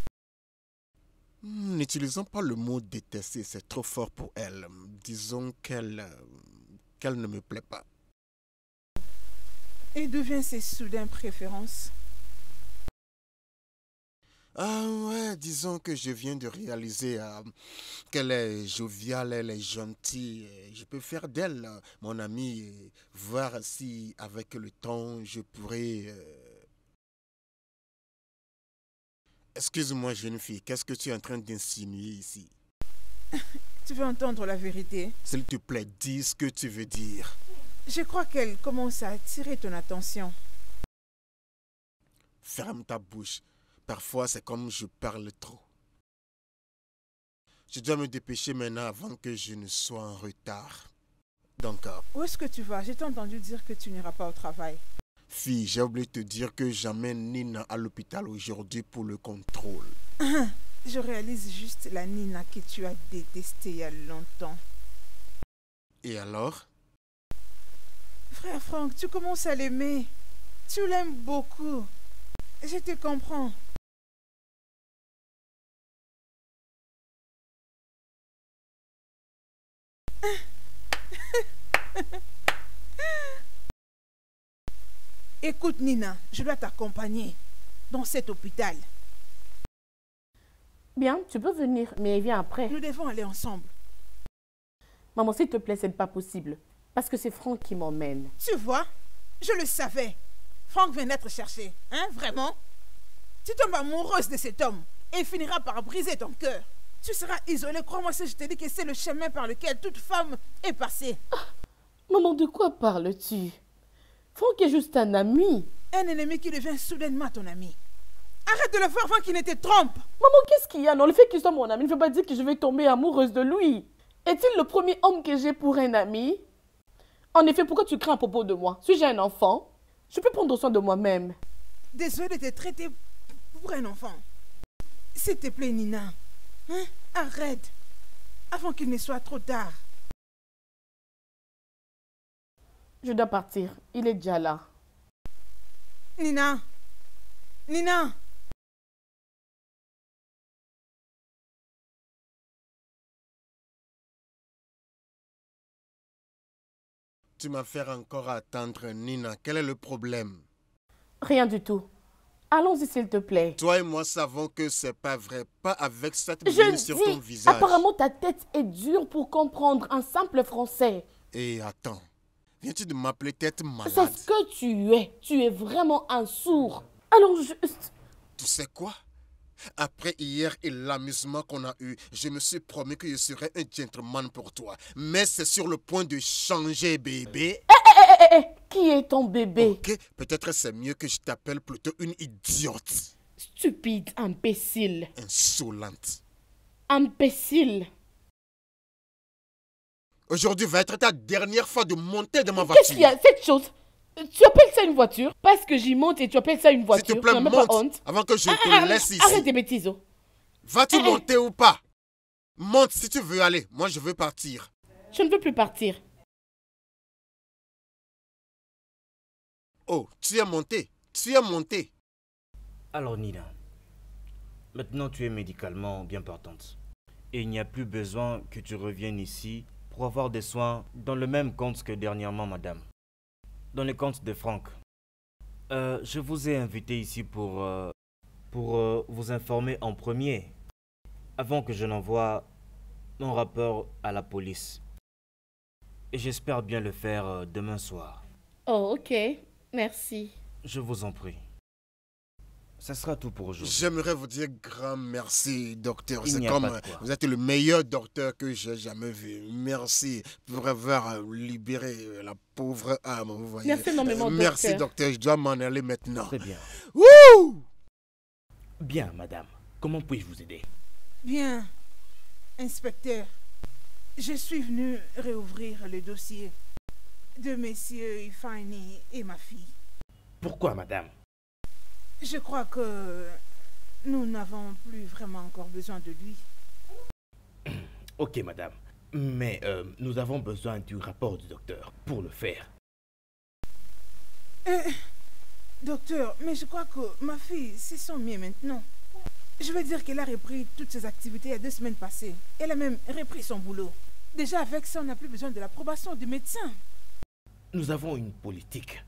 N'utilisons pas le mot détester, c'est trop fort pour elle. Disons qu'elle ne me plaît pas. Et d'où viennent ces soudaines préférences? Ah ouais, disons que je viens de réaliser qu'elle est joviale, elle est gentille. Je peux faire d'elle mon amie et voir si avec le temps je pourrais... Excuse-moi jeune fille, qu'est-ce que tu es en train d'insinuer ici? Tu veux entendre la vérité? S'il te plaît, dis ce que tu veux dire. Je crois qu'elle commence à attirer ton attention. Ferme ta bouche. Parfois, c'est comme je parle trop. Je dois me dépêcher maintenant avant que je ne sois en retard. Donc, Où est-ce que tu vas? J'ai entendu dire que tu n'iras pas au travail. fille, j'ai oublié de te dire que j'amène Nina à l'hôpital aujourd'hui pour le contrôle. Je réalise juste la Nina que tu as détestée il y a longtemps. Et alors? Frère Franck, tu commences à l'aimer. Tu l'aimes beaucoup. Je te comprends. Écoute Nina, je dois t'accompagner dans cet hôpital. Bien, tu peux venir, mais viens après. Nous devons aller ensemble. Maman, s'il te plaît, ce n'est pas possible. Parce que c'est Franck qui m'emmène. Tu vois, je le savais. Franck vient d'être cherché. Hein, vraiment? Tu tombes amoureuse de cet homme et il finira par briser ton cœur. Tu seras isolée. Crois-moi si je te dis que c'est le chemin par lequel toute femme est passée. Maman, de quoi parles-tu? Franck est juste un ami. Un ennemi qui devient soudainement ton ami. Arrête de le faire avant qu'il ne te trompe. Maman, qu'est-ce qu'il y a? Non, le fait qu'il soit mon ami ne veut pas dire que je vais tomber amoureuse de lui. Est-il le premier homme que j'ai pour un ami? En effet, pourquoi tu crains à propos de moi? Suis-je un enfant? Je peux prendre soin de moi-même. Désolée de te traiter pour un enfant. S'il te plaît, Nina. Hein? Arrête. Avant qu'il ne soit trop tard. Je dois partir. Il est déjà là. Nina. Nina. Tu m'as fait encore attendre, Nina. Quel est le problème? Rien du tout. Allons-y, s'il te plaît. Toi et moi savons que c'est pas vrai. Pas avec cette Je mine sur ton dis, visage. apparemment ta tête est dure pour comprendre un simple français. Et attends, viens-tu de m'appeler tête malade? C'est ce que tu es. Tu es vraiment un sourd. Alors juste... Tu sais quoi? Après hier et l'amusement qu'on a eu, je me suis promis que je serais un gentleman pour toi. Mais c'est sur le point de changer, bébé. Qui est ton bébé? Ok, peut-être c'est mieux que je t'appelle plutôt une idiote. Stupide, imbécile. Insolente. Imbécile. Aujourd'hui va être ta dernière fois de monter dans ma Qu'est-ce voiture. qu'il y a? Cette chose, tu appelles ça une voiture? Parce que j'y monte et tu appelles ça une voiture? S'il te plaît, Tu n'as même pas monte honte? avant que je te laisse ici. Arrête tes bêtises. Oh. Vas-tu monter ou pas? Monte si tu veux aller. Moi, je veux partir. Je ne veux plus partir. Oh, tu es monté. Tu es monté. Alors Nina, maintenant tu es médicalement bien partante. Et il n'y a plus besoin que tu reviennes ici pour avoir des soins dans le même compte que dernièrement, madame. Dans le compte de Franck. Je vous ai invité ici pour vous informer en premier, avant que je n'envoie mon rapport à la police. Et j'espère bien le faire demain soir. Oh, ok. Merci. Je vous en prie. Ça sera tout pour aujourd'hui. J'aimerais vous dire grand merci, docteur. Il C'est n'y a comme pas de quoi. vous êtes le meilleur docteur que j'ai jamais vu. Merci pour avoir libéré la pauvre âme. Vous voyez. Merci énormément, Merci, docteur. docteur. Je dois m'en aller maintenant. Très bien. Wouh! Bien, madame. Comment puis-je vous aider? Bien, inspecteur, je suis venu réouvrir le dossier de messieurs Ifani et ma fille. Pourquoi, madame? Je crois que nous n'avons plus vraiment encore besoin de lui. Ok, madame. Mais nous avons besoin du rapport du docteur pour le faire. Docteur, mais je crois que ma fille, c'est son mieux maintenant. Je veux dire qu'elle a repris toutes ses activités il y a 2 semaines passées. Elle a même repris son boulot. Déjà avec ça, on n'a plus besoin de l'approbation du médecin. Nous avons une politique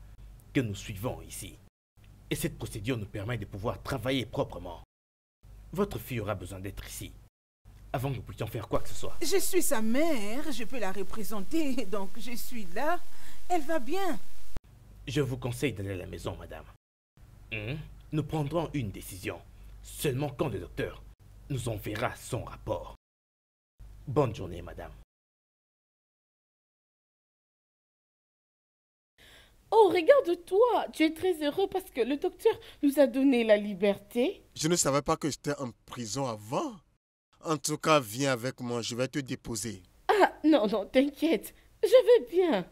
que nous suivons ici. Et cette procédure nous permet de pouvoir travailler proprement. Votre fille aura besoin d'être ici, avant que nous puissions faire quoi que ce soit. Je suis sa mère, je peux la représenter, donc je suis là. Elle va bien. Je vous conseille d'aller à la maison, madame. Nous prendrons une décision, seulement quand le docteur nous enverra son rapport. Bonne journée, madame. Oh, regarde-toi. Tu es très heureux parce que le docteur nous a donné la liberté. Je ne savais pas que j'étais en prison avant. En tout cas, viens avec moi. Je vais te déposer. Ah, non, non, t'inquiète. Je vais bien.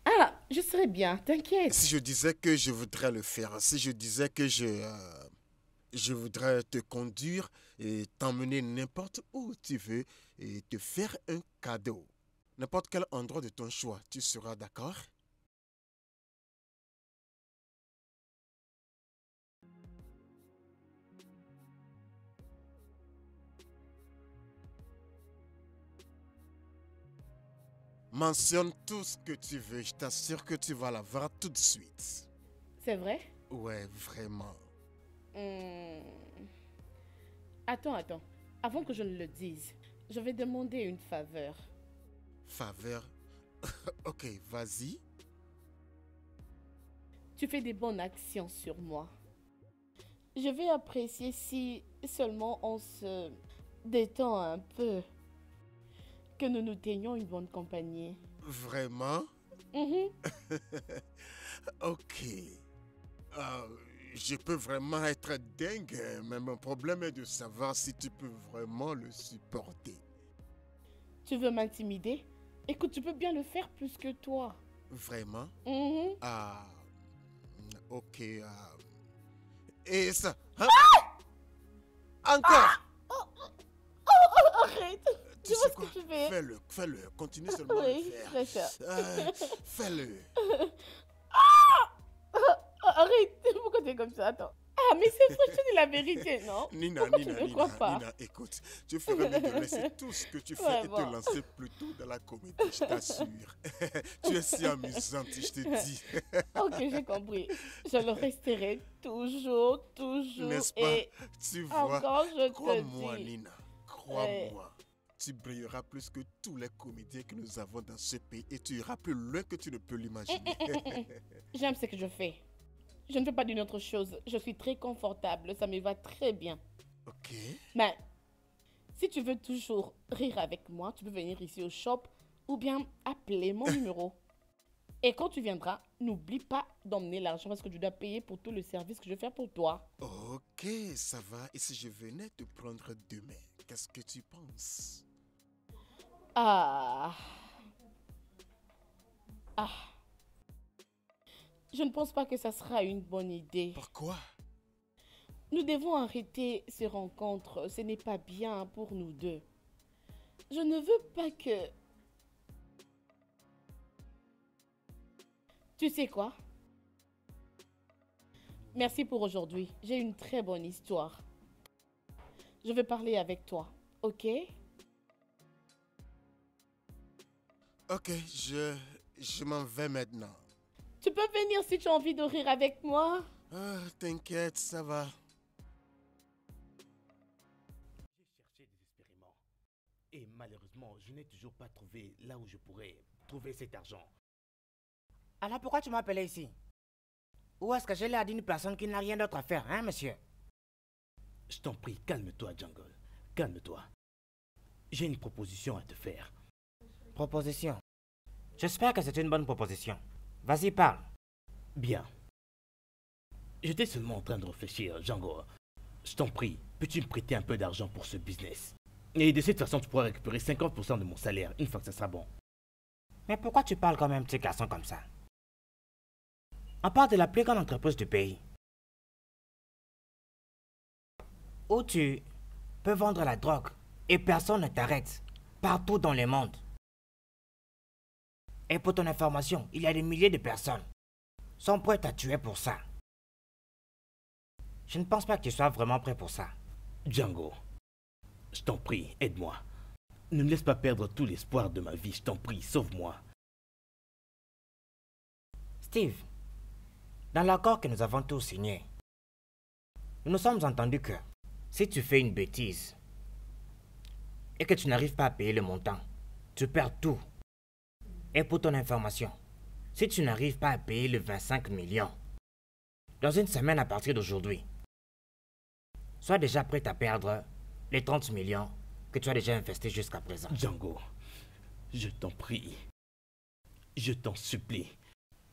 Ah, je serai bien, t'inquiète. Si je disais que je voudrais le faire, si je disais que je voudrais te conduire et t'emmener n'importe où tu veux et te faire un cadeau, n'importe quel endroit de ton choix, tu seras d'accord? Mentionne tout ce que tu veux, je t'assure que tu vas l'avoir tout de suite. C'est vrai? Ouais, vraiment. Attends. Avant que je ne le dise, je vais demander une faveur. Faveur? Ok, vas-y. Tu fais des bonnes actions sur moi. Je vais apprécier si seulement on se détend un peu. Que nous nous tenions une bonne compagnie. Vraiment? Ok. Je peux vraiment être dingue, mais mon problème est de savoir si tu peux vraiment le supporter. Tu veux m'intimider? Écoute, tu peux bien le faire plus que toi. Vraiment? Mhm. Ah, ok. Et ça? Hein? Encore? Arrête! Tu vois sais ce quoi? que tu fais? Fais-le. Continue seulement à le Oui, faire. d'accord. Fais-le. Arrête! Pourquoi t'es comme ça? Attends. Ah, mais c'est vrai, je te dis C'est la vérité, non? Nina, Pourquoi Nina, tu ne Nina, crois pas? Nina, écoute, tu ferais mieux de laisser tout ce que tu fais Ouais, et te bon. lancer plutôt dans la comédie, je t'assure. Tu es si amusante, je te dis. Ok, j'ai compris. Je le resterai toujours, toujours. N'est-ce pas? Et Tu vois, encore, je te crois-moi, dis. Nina, crois-moi. Tu brilleras plus que tous les comédiens que nous avons dans ce pays et tu iras plus loin que tu ne peux l'imaginer. J'aime ce que je fais. Je ne fais pas d'une autre chose. Je suis très confortable. Ça me va très bien. Ok. Mais si tu veux toujours rire avec moi, tu peux venir ici au shop ou bien appeler mon numéro. Et quand tu viendras, n'oublie pas d'emmener l'argent parce que tu dois payer pour tout le service que je fais pour toi. Ok, ça va. Et si je venais te prendre demain, qu'est-ce que tu penses? Ah. Ah. Je ne pense pas que ça sera une bonne idée. Pourquoi? Nous devons arrêter ces rencontres. Ce n'est pas bien pour nous deux. Je ne veux pas que... Tu sais quoi? Merci pour aujourd'hui. J'ai une très bonne histoire. Je vais parler avec toi, ok? Ok, je m'en vais maintenant. Tu peux venir si tu as envie de rire avec moi? Ah, t'inquiète, ça va. J'ai cherché désespérément. Et malheureusement, je n'ai toujours pas trouvé là où je pourrais trouver cet argent. Alors pourquoi tu m'as appelé ici? Où est-ce que j'ai l'air d'une personne qui n'a rien d'autre à faire, hein, monsieur? Je t'en prie, calme-toi, Jungle. Calme-toi. J'ai une proposition à te faire. Proposition. J'espère que c'est une bonne proposition. Vas-y, parle. Bien. J'étais seulement en train de réfléchir, Django. Je t'en prie, peux-tu me prêter un peu d'argent pour ce business? Et de cette façon, tu pourras récupérer 50% de mon salaire une fois que ça sera bon. Mais pourquoi tu parles comme un petit garçon comme ça? On parle de la plus grande entreprise du pays. Où tu peux vendre la drogue et personne ne t'arrête. Partout dans le monde. Et pour ton information, il y a des milliers de personnes qui sont prêtes à tuer pour ça. Je ne pense pas que tu sois vraiment prêt pour ça. Django, je t'en prie, aide-moi. Ne me laisse pas perdre tout l'espoir de ma vie, je t'en prie, sauve-moi. Steve, dans l'accord que nous avons tous signé, nous nous sommes entendus que si tu fais une bêtise et que tu n'arrives pas à payer le montant, tu perds tout. Et pour ton information, si tu n'arrives pas à payer les 25 millions, dans une semaine à partir d'aujourd'hui, sois déjà prêt à perdre les 30 millions que tu as déjà investis jusqu'à présent. Django, je t'en prie. Je t'en supplie.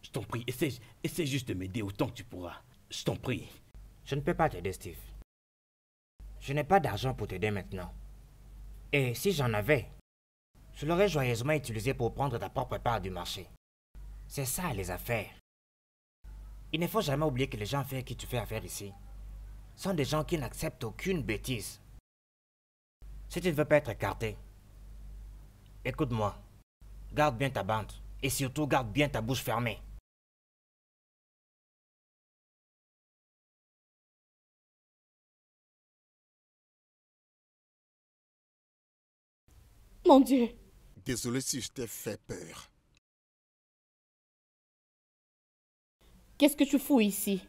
Je t'en prie, essaie juste de m'aider autant que tu pourras. Je t'en prie. Je ne peux pas t'aider, Steve. Je n'ai pas d'argent pour t'aider maintenant. Et si j'en avais, je l'aurais joyeusement utilisé pour prendre ta propre part du marché. C'est ça les affaires. Il ne faut jamais oublier que les gens avec qui tu fais affaire ici sont des gens qui n'acceptent aucune bêtise. Si tu ne veux pas être écarté, écoute-moi. Garde bien ta bande et surtout garde bien ta bouche fermée. Mon Dieu. Désolé si je t'ai fait peur. Qu'est-ce que tu fous ici?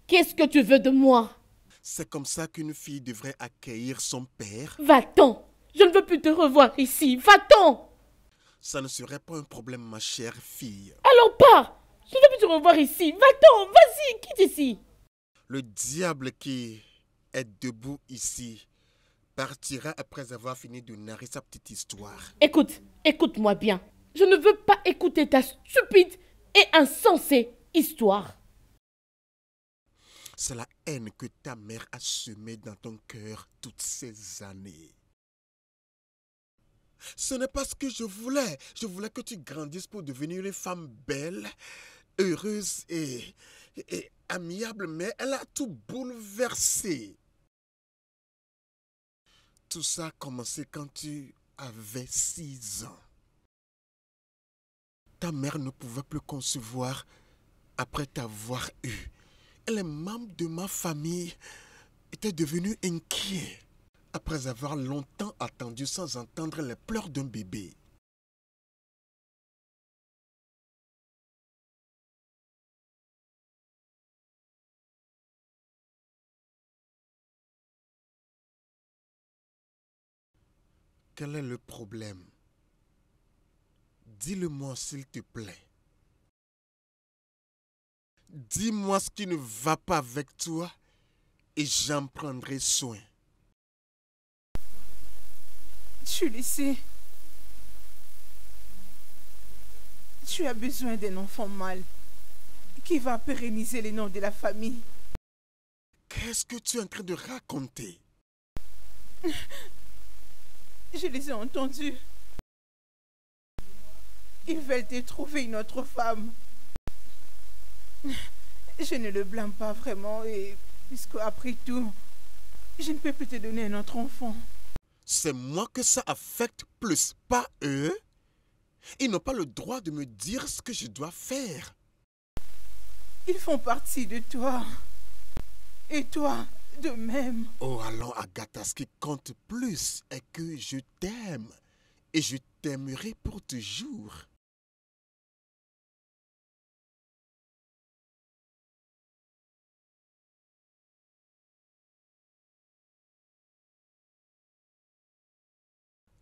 Qu'est-ce que tu veux de moi? C'est comme ça qu'une fille devrait accueillir son père. Va-t'en. Je ne veux plus te revoir ici. Va-t'en. Ça ne serait pas un problème, ma chère fille. Alors pars. Je ne veux plus te revoir ici. Va-t'en. Vas-y, quitte ici. Le diable qui est debout ici partira après avoir fini de narrer sa petite histoire. Écoute-moi bien. Je ne veux pas écouter ta stupide et insensée histoire. C'est la haine que ta mère a semée dans ton cœur toutes ces années. Ce n'est pas ce que je voulais. Je voulais que tu grandisses pour devenir une femme belle, heureuse et amiable, mais elle a tout bouleversé. Tout ça a commencé quand tu avais 6 ans. Ta mère ne pouvait plus concevoir après t'avoir eu. les membres de ma famille étaient devenus inquiets après avoir longtemps attendu sans entendre les pleurs d'un bébé. Quel est le problème? Dis-le-moi s'il te plaît. Dis-moi ce qui ne va pas avec toi et j'en prendrai soin. Tu sais, tu as besoin d'un enfant mâle qui va pérenniser les noms de la famille. Qu'est-ce que tu es en train de raconter? Je les ai entendus. Ils veulent te trouver une autre femme. Je ne le blâme pas vraiment et puisque après tout, je ne peux plus te donner un autre enfant. C'est moi que ça affecte plus, pas eux. Ils n'ont pas le droit de me dire ce que je dois faire. Ils font partie de toi. Et toi, de même. Oh, allons, Agatha, ce qui compte plus est que je t'aime. Et je t'aimerai pour toujours.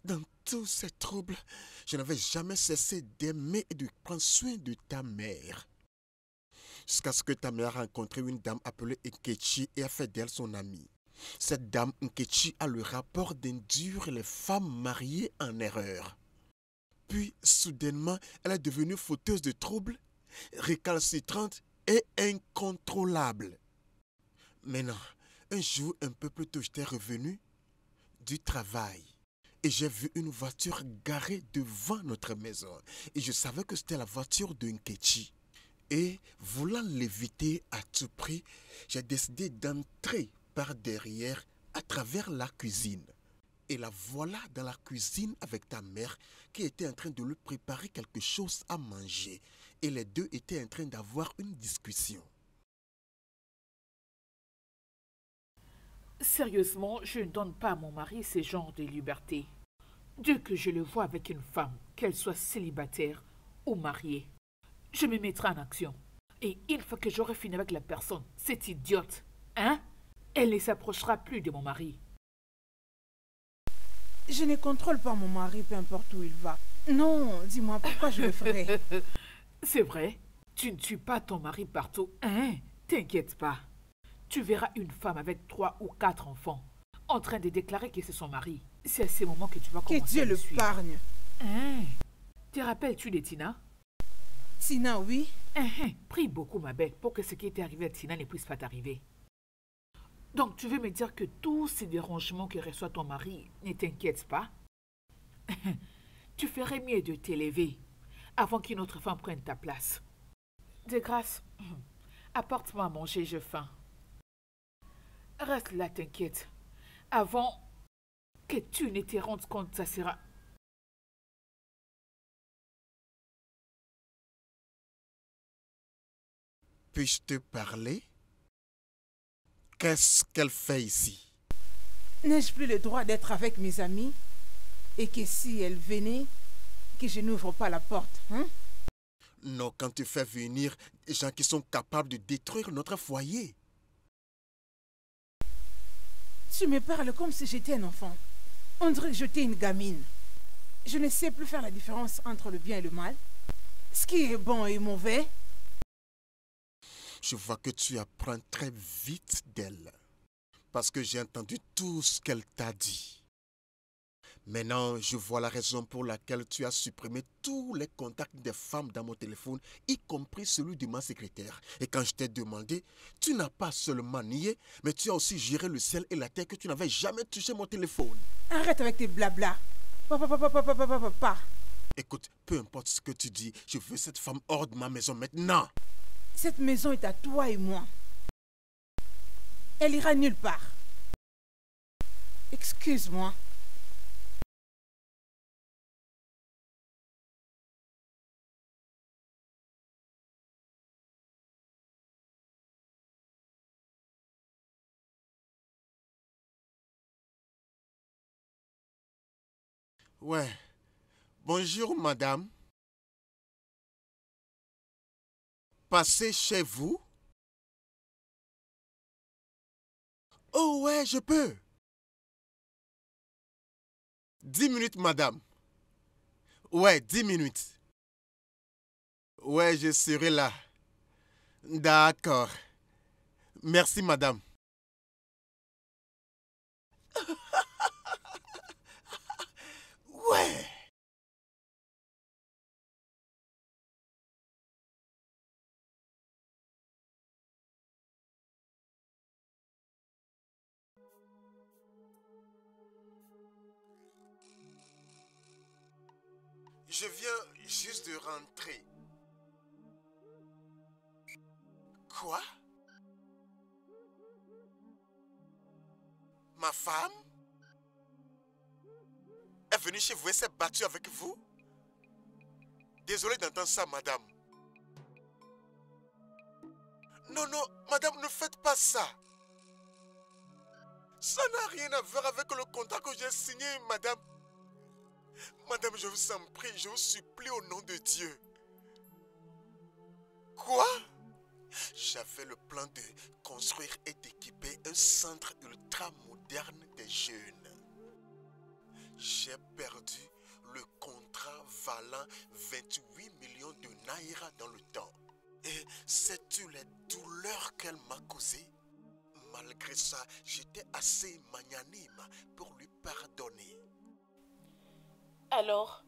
Dans tous ces troubles, je n'avais jamais cessé d'aimer et de prendre soin de ta mère. Jusqu'à ce que ta mère a rencontré une dame appelée Nkechi et a fait d'elle son amie. Cette dame Nkechi a le rapport d'induire les femmes mariées en erreur. Puis, soudainement, elle est devenue fauteuse de troubles, récalcitrante et incontrôlable. Maintenant, un jour un peu plus tôt, j'étais revenu du travail. Et j'ai vu une voiture garée devant notre maison. Et je savais que c'était la voiture de Nkechi. Et voulant l'éviter à tout prix, j'ai décidé d'entrer par derrière à travers la cuisine. Et la voilà dans la cuisine avec ta mère qui était en train de lui préparer quelque chose à manger. Et les deux étaient en train d'avoir une discussion. Sérieusement, je ne donne pas à mon mari ce genre de liberté. Dès que je le vois avec une femme, qu'elle soit célibataire ou mariée, je me mettrai en action. Et une fois que j'aurai fini avec la personne, cette idiote, elle ne s'approchera plus de mon mari. Je ne contrôle pas mon mari, peu importe où il va. Non, dis-moi pourquoi je le ferais. C'est vrai, tu ne tues pas ton mari partout, T'inquiète pas. Tu verras une femme avec 3 ou 4 enfants en train de déclarer que c'est son mari. C'est à ce moment que tu vas commencer que Dieu à le le suivre. pargne. Te rappelles-tu de Tina? Tina, oui. Prie beaucoup, ma belle, pour que ce qui est arrivé à Tina ne puisse pas t'arriver. Donc, tu veux me dire que tous ces dérangements que reçoit ton mari ne t'inquiètent pas? Tu ferais mieux de t'élever avant qu'une autre femme prenne ta place. De grâce, apporte-moi à manger, j'ai faim. Reste là, t'inquiète. Avant que tu ne te rendes compte, ça sera... Puis-je te parler? Qu'est-ce qu'elle fait ici? N'ai-je plus le droit d'être avec mes amis? Et que si elle venait, que je n'ouvre pas la porte, Non, quand tu fais venir des gens qui sont capables de détruire notre foyer. Tu me parles comme si j'étais un enfant. On dirait que j'étais une gamine. Je ne sais plus faire la différence entre le bien et le mal. Ce qui est bon et mauvais. Je vois que tu apprends très vite d'elle. Parce que j'ai entendu tout ce qu'elle t'a dit. Maintenant, je vois la raison pour laquelle tu as supprimé tous les contacts des femmes dans mon téléphone, y compris celui de ma secrétaire. Et quand je t'ai demandé, tu n'as pas seulement nié, mais tu as aussi géré le ciel et la terre que tu n'avais jamais touché mon téléphone. Arrête avec tes blabla. Papa. Écoute, peu importe ce que tu dis, je veux cette femme hors de ma maison maintenant. Cette maison est à toi et moi. Elle ira nulle part. Excuse-moi. Ouais. Bonjour, madame. Passez chez vous? Oh ouais, je peux. 10 minutes, madame. Ouais, 10 minutes. Ouais, je serai là. D'accord. Merci, madame. Ouais. Je viens juste de rentrer. Quoi? Ma femme est venue chez vous et s'est battue avec vous? Désolé d'entendre ça, madame. Non, non, madame, ne faites pas ça. Ça n'a rien à voir avec le contrat que j'ai signé, madame. Madame, je vous en prie, je vous supplie au nom de Dieu. Quoi? J'avais le plan de construire et d'équiper un centre ultra moderne des jeunes. J'ai perdu le contrat valant 28 millions de naira dans le temps. Et sais-tu les douleurs qu'elle m'a causées? Malgré ça, j'étais assez magnanime pour lui pardonner. Alors,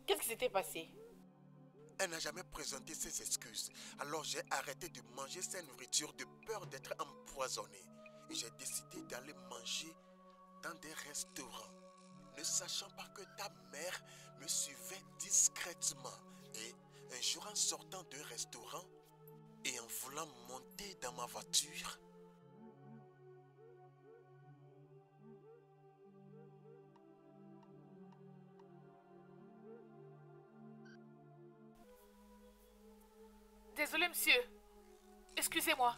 qu'est-ce qui s'était passé? Elle n'a jamais présenté ses excuses. Alors j'ai arrêté de manger sa nourriture de peur d'être empoisonné. Et j'ai décidé d'aller manger dans des restaurants, ne sachant pas que ta mère me suivait discrètement. Et un jour, en sortant d'un restaurant et en voulant monter dans ma voiture, Désolé, monsieur. Excusez-moi.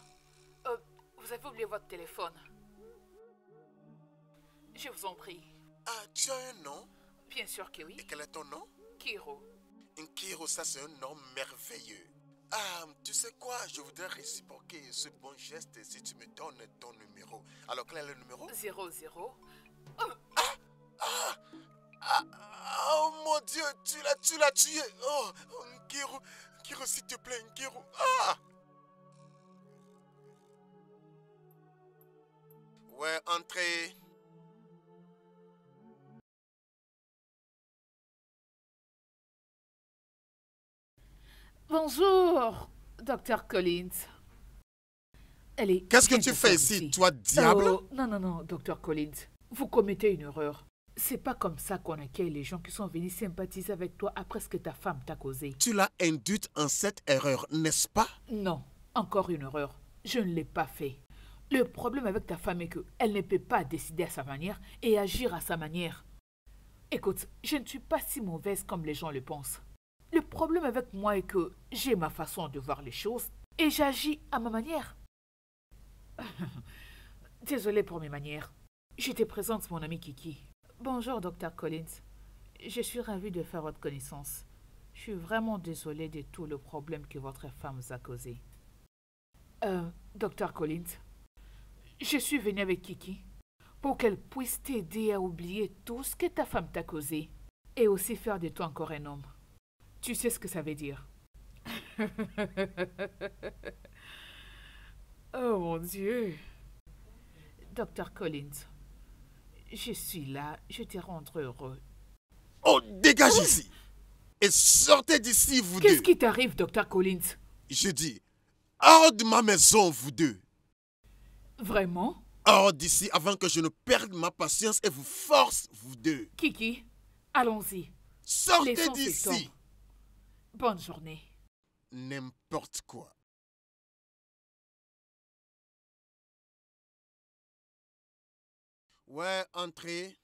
Vous avez oublié votre téléphone. Je vous en prie. ah, tu as un nom? Bien sûr que oui. Et quel est ton nom? Kiro. Kiro, ça c'est un nom merveilleux. Ah, tu sais quoi? Je voudrais réciproquer ce bon geste si tu me donnes ton numéro. Alors, quel est le numéro? 00. Oh mon Dieu, tu l'as tué. Oh, Kiro, s'il te plaît, Kiro. Ah! Ouais, entrez. Bonjour, Dr. Collins. Allez. Qu'est-ce que viens tu te fais faire ici, toi, diable? Oh, non, non, non, Dr. Collins. Vous commettez une erreur. C'est pas comme ça qu'on accueille les gens qui sont venus sympathiser avec toi après ce que ta femme t'a causé. Tu l'as induite en cette erreur, n'est-ce pas? Non, encore une erreur. Je ne l'ai pas fait. Le problème avec ta femme est qu'elle ne peut pas décider à sa manière et agir à sa manière. Écoute, je ne suis pas si mauvaise comme les gens le pensent. Le problème avec moi est que j'ai ma façon de voir les choses et j'agis à ma manière. Désolée pour mes manières. Je te présente mon ami Kiki. Bonjour, Dr. Collins. Je suis ravie de faire votre connaissance. Je suis vraiment désolée de tout le problème que votre femme vous a causé. Dr. Collins, je suis venue avec Kiki pour qu'elle puisse t'aider à oublier tout ce que ta femme t'a causé et aussi faire de toi encore un homme. Tu sais ce que ça veut dire. Oh mon Dieu. Dr. Collins, je suis là, je te rendre heureux. Oh, dégage ici! Et sortez d'ici, vous deux! Qu'est-ce qui t'arrive, Dr. Collins? Je dis, hors de ma maison, vous deux! Vraiment? Hors d'ici avant que je ne perde ma patience et vous force, vous deux! Kiki, allons-y. Sortez Laissons ces d'ici! temps. Bonne journée. N'importe quoi. Ouais, entrez.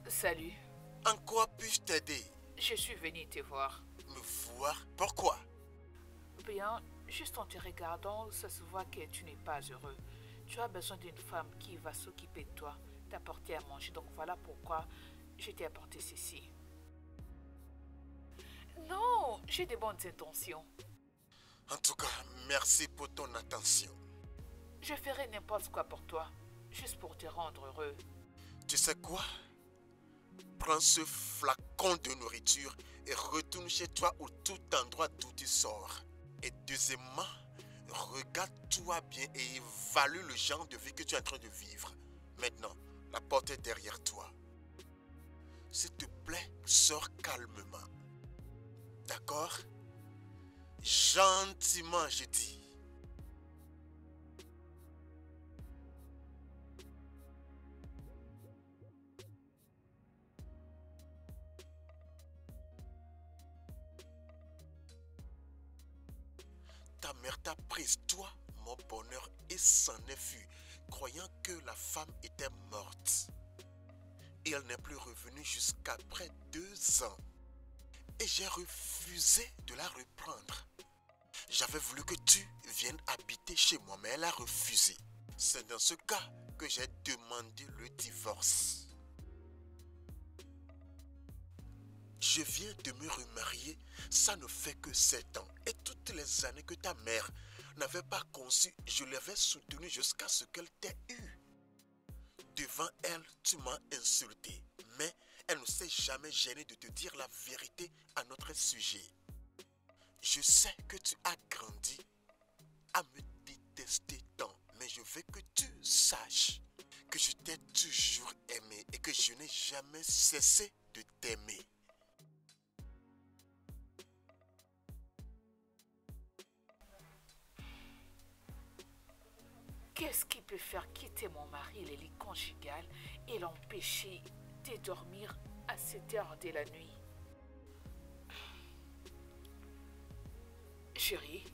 Salut. En quoi puis-je t'aider? Je suis venue te voir. Me voir? Pourquoi? Bien, juste en te regardant, ça se voit que tu n'es pas heureux. Tu as besoin d'une femme qui va s'occuper de toi, t'apporter à manger. Donc voilà pourquoi je t'ai apporté ceci. Non, j'ai de bonnes intentions. En tout cas, merci pour ton attention. Je ferai n'importe quoi pour toi, juste pour te rendre heureux. Tu sais quoi? Prends ce flacon de nourriture et retourne chez toi ou tout endroit d'où tu sors. Et deuxièmement, regarde-toi bien et évalue le genre de vie que tu es en train de vivre. Maintenant, la porte est derrière toi. S'il te plaît, sors calmement. D'accord? Gentiment, je dis. Ta mère t'a prise, toi, mon bonheur, et s'en est fui, croyant que la femme était morte. Et elle n'est plus revenue jusqu'après 2 ans. Et j'ai refusé de la reprendre. J'avais voulu que tu viennes habiter chez moi, mais elle a refusé. C'est dans ce cas que j'ai demandé le divorce. Je viens de me remarier, ça ne fait que 7 ans. Et toutes les années que ta mère n'avait pas conçu, je l'avais soutenue jusqu'à ce qu'elle t'ait eu. Devant elle, tu m'as insulté, mais elle ne s'est jamais gênée de te dire la vérité à notre sujet. Je sais que tu as grandi à me détester tant, mais je veux que tu saches que je t'ai toujours aimé et que je n'ai jamais cessé de t'aimer. Qu'est-ce qui peut faire quitter mon mari les lits conjugales et l'empêcher de dormir à cette heure de la nuit? Chérie,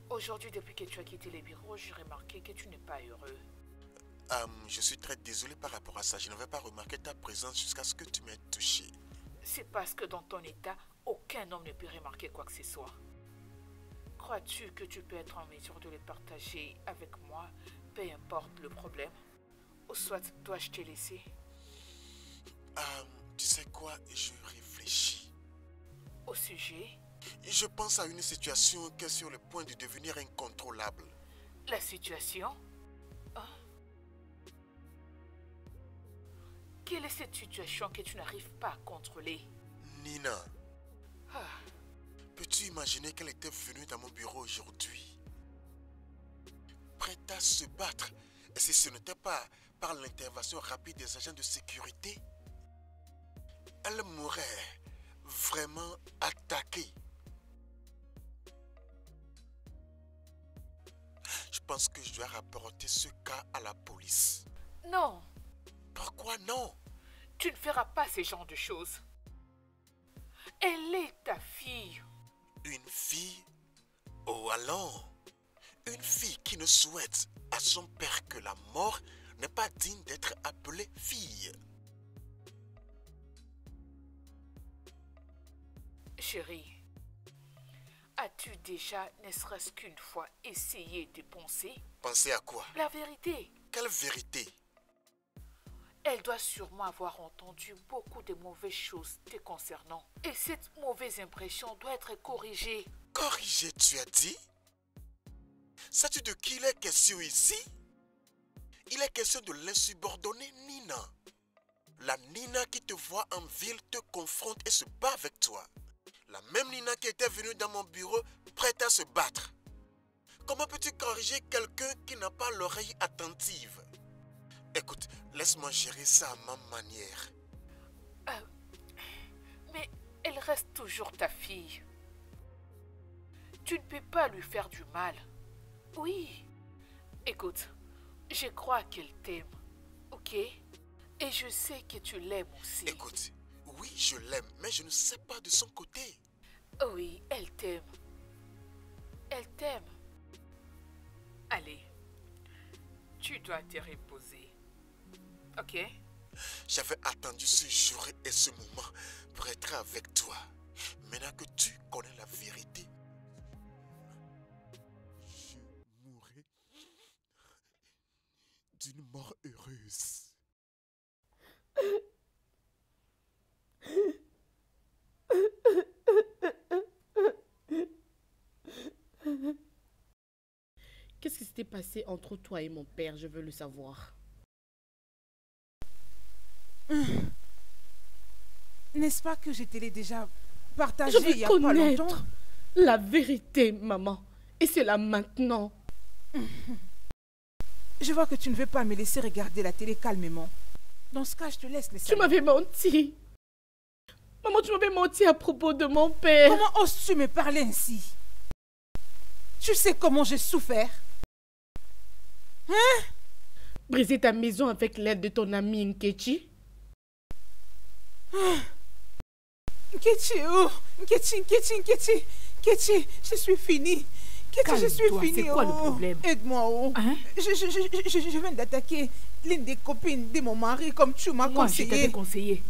aujourd'hui, depuis que tu as quitté les bureaux, j'ai remarqué que tu n'es pas heureux. Je suis très désolé par rapport à ça. Je n'avais pas remarqué ta présence jusqu'à ce que tu m'aies touché. C'est parce que dans ton état, aucun homme ne peut remarquer quoi que ce soit. Crois-tu que tu peux être en mesure de le partager avec moi, peu importe le problème? Ou soit dois-je te laisser? Tu sais quoi? Je réfléchis. Au sujet? Je pense à une situation qui est sur le point de devenir incontrôlable. La situation? Hein? Quelle est cette situation que tu n'arrives pas à contrôler? Nina, Ah, peux-tu imaginer qu'elle était venue dans mon bureau aujourd'hui? Prête à se battre. Et si ce n'était pas par l'intervention rapide des agents de sécurité, elle m'aurait vraiment attaqué. Je pense que je dois rapporter ce cas à la police. non, Pourquoi non? tu ne feras pas ce genre de choses. Elle est ta fille. Une fille? Oh allons! Une fille qui ne souhaite à son père que la mort n'est pas digne d'être appelée fille. Chérie, as-tu déjà, ne serait-ce qu'une fois, essayé de penser Pensez à quoi? la vérité? Quelle vérité? Elle doit sûrement avoir entendu beaucoup de mauvaises choses te concernant. Et cette mauvaise impression doit être corrigée. Corrigé, tu as dit? Sais-tu de qui il est question ici? Il est question de l'insubordonnée Nina. La Nina qui te voit en ville, te confronte et se bat avec toi. La même Nina qui était venue dans mon bureau, prête à se battre. Comment peux-tu corriger quelqu'un qui n'a pas l'oreille attentive? Écoute, laisse-moi gérer ça à ma manière. Mais elle reste toujours ta fille. Tu ne peux pas lui faire du mal. Oui. Écoute, je crois qu'elle t'aime, ok? Et je sais que tu l'aimes aussi. Écoute, oui, je l'aime, mais je ne sais pas de son côté. Oui, elle t'aime. Elle t'aime. Allez, tu dois te reposer. Ok? J'avais attendu ce jour et ce moment pour être avec toi. Maintenant que tu connais la vérité, je mourrai d'une mort heureuse. Qu'est-ce qui s'était passé entre toi et mon père? Je veux le savoir. N'est-ce pas que je te l'ai déjà partagé Je veux il y a pas connaître longtemps? la vérité, maman. Et c'est là maintenant. Je vois que tu ne veux pas me laisser regarder la télé calmement. Dans ce cas, je te laisse les Tu m'avais menti. Maman, tu m'avais menti à propos de mon père. Comment oses-tu me parler ainsi? Tu sais comment j'ai souffert? Hein? Briser ta maison avec l'aide de ton ami Nkechi. Nkechi, oh! Nkechi, je suis finie. Nkechi, je suis Calme-toi, finie. c'est quoi le oh. problème? Aide-moi, oh. Hein? Je viens d'attaquer l'une des copines de mon mari comme tu m'as Moi, je t'avais conseillé. conseillé.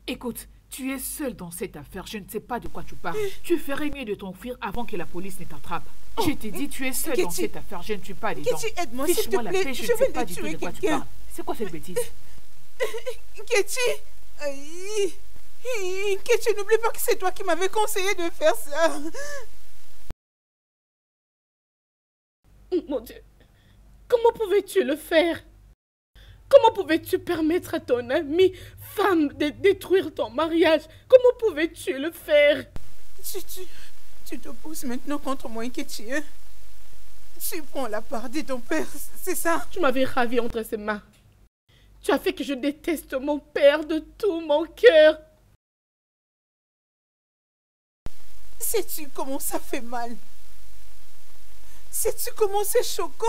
Écoute, tu es seul dans cette affaire. Je ne sais pas de quoi tu parles. Tu ferais mieux de t'enfuir avant que la police ne t'attrape. Je t'ai dit, tu es seul dans Nkechi. cette affaire. Je ne suis pas dedans. Nkechi, aide-moi, s'il te Fiche-moi la plaît. paix, je Je ne sais viens pas de du tout tuer de quoi tu quelqu'un. parles. C'est quoi cette bêtise? Nkechi, aïe. Nkechi, n'oublie pas que c'est toi qui m'avais conseillé de faire ça. Mon Dieu, comment pouvais-tu le faire? Comment pouvais-tu permettre à ton amie femme de détruire ton mariage? Comment pouvais-tu le faire? Tu te pousses maintenant contre moi, Nkechi. Hein? Tu prends la part de ton père, c'est ça? Tu m'avais ravi entre ses mains. Tu as fait que je déteste mon père de tout mon cœur. Sais-tu comment ça fait mal? Sais-tu comment c'est choquant?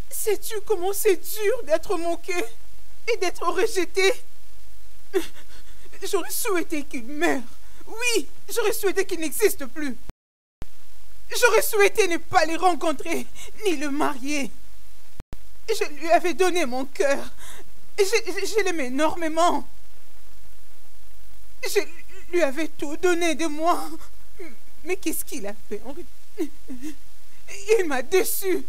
Sais-tu comment c'est dur d'être manqué et d'être rejeté? J'aurais souhaité qu'il meure. Oui, j'aurais souhaité qu'il n'existe plus. J'aurais souhaité ne pas les rencontrer, ni le marier. Je lui avais donné mon cœur. Je l'aimais énormément. Je lui avais tout donné de moi. Mais qu'est-ce qu'il a fait? Il m'a déçu.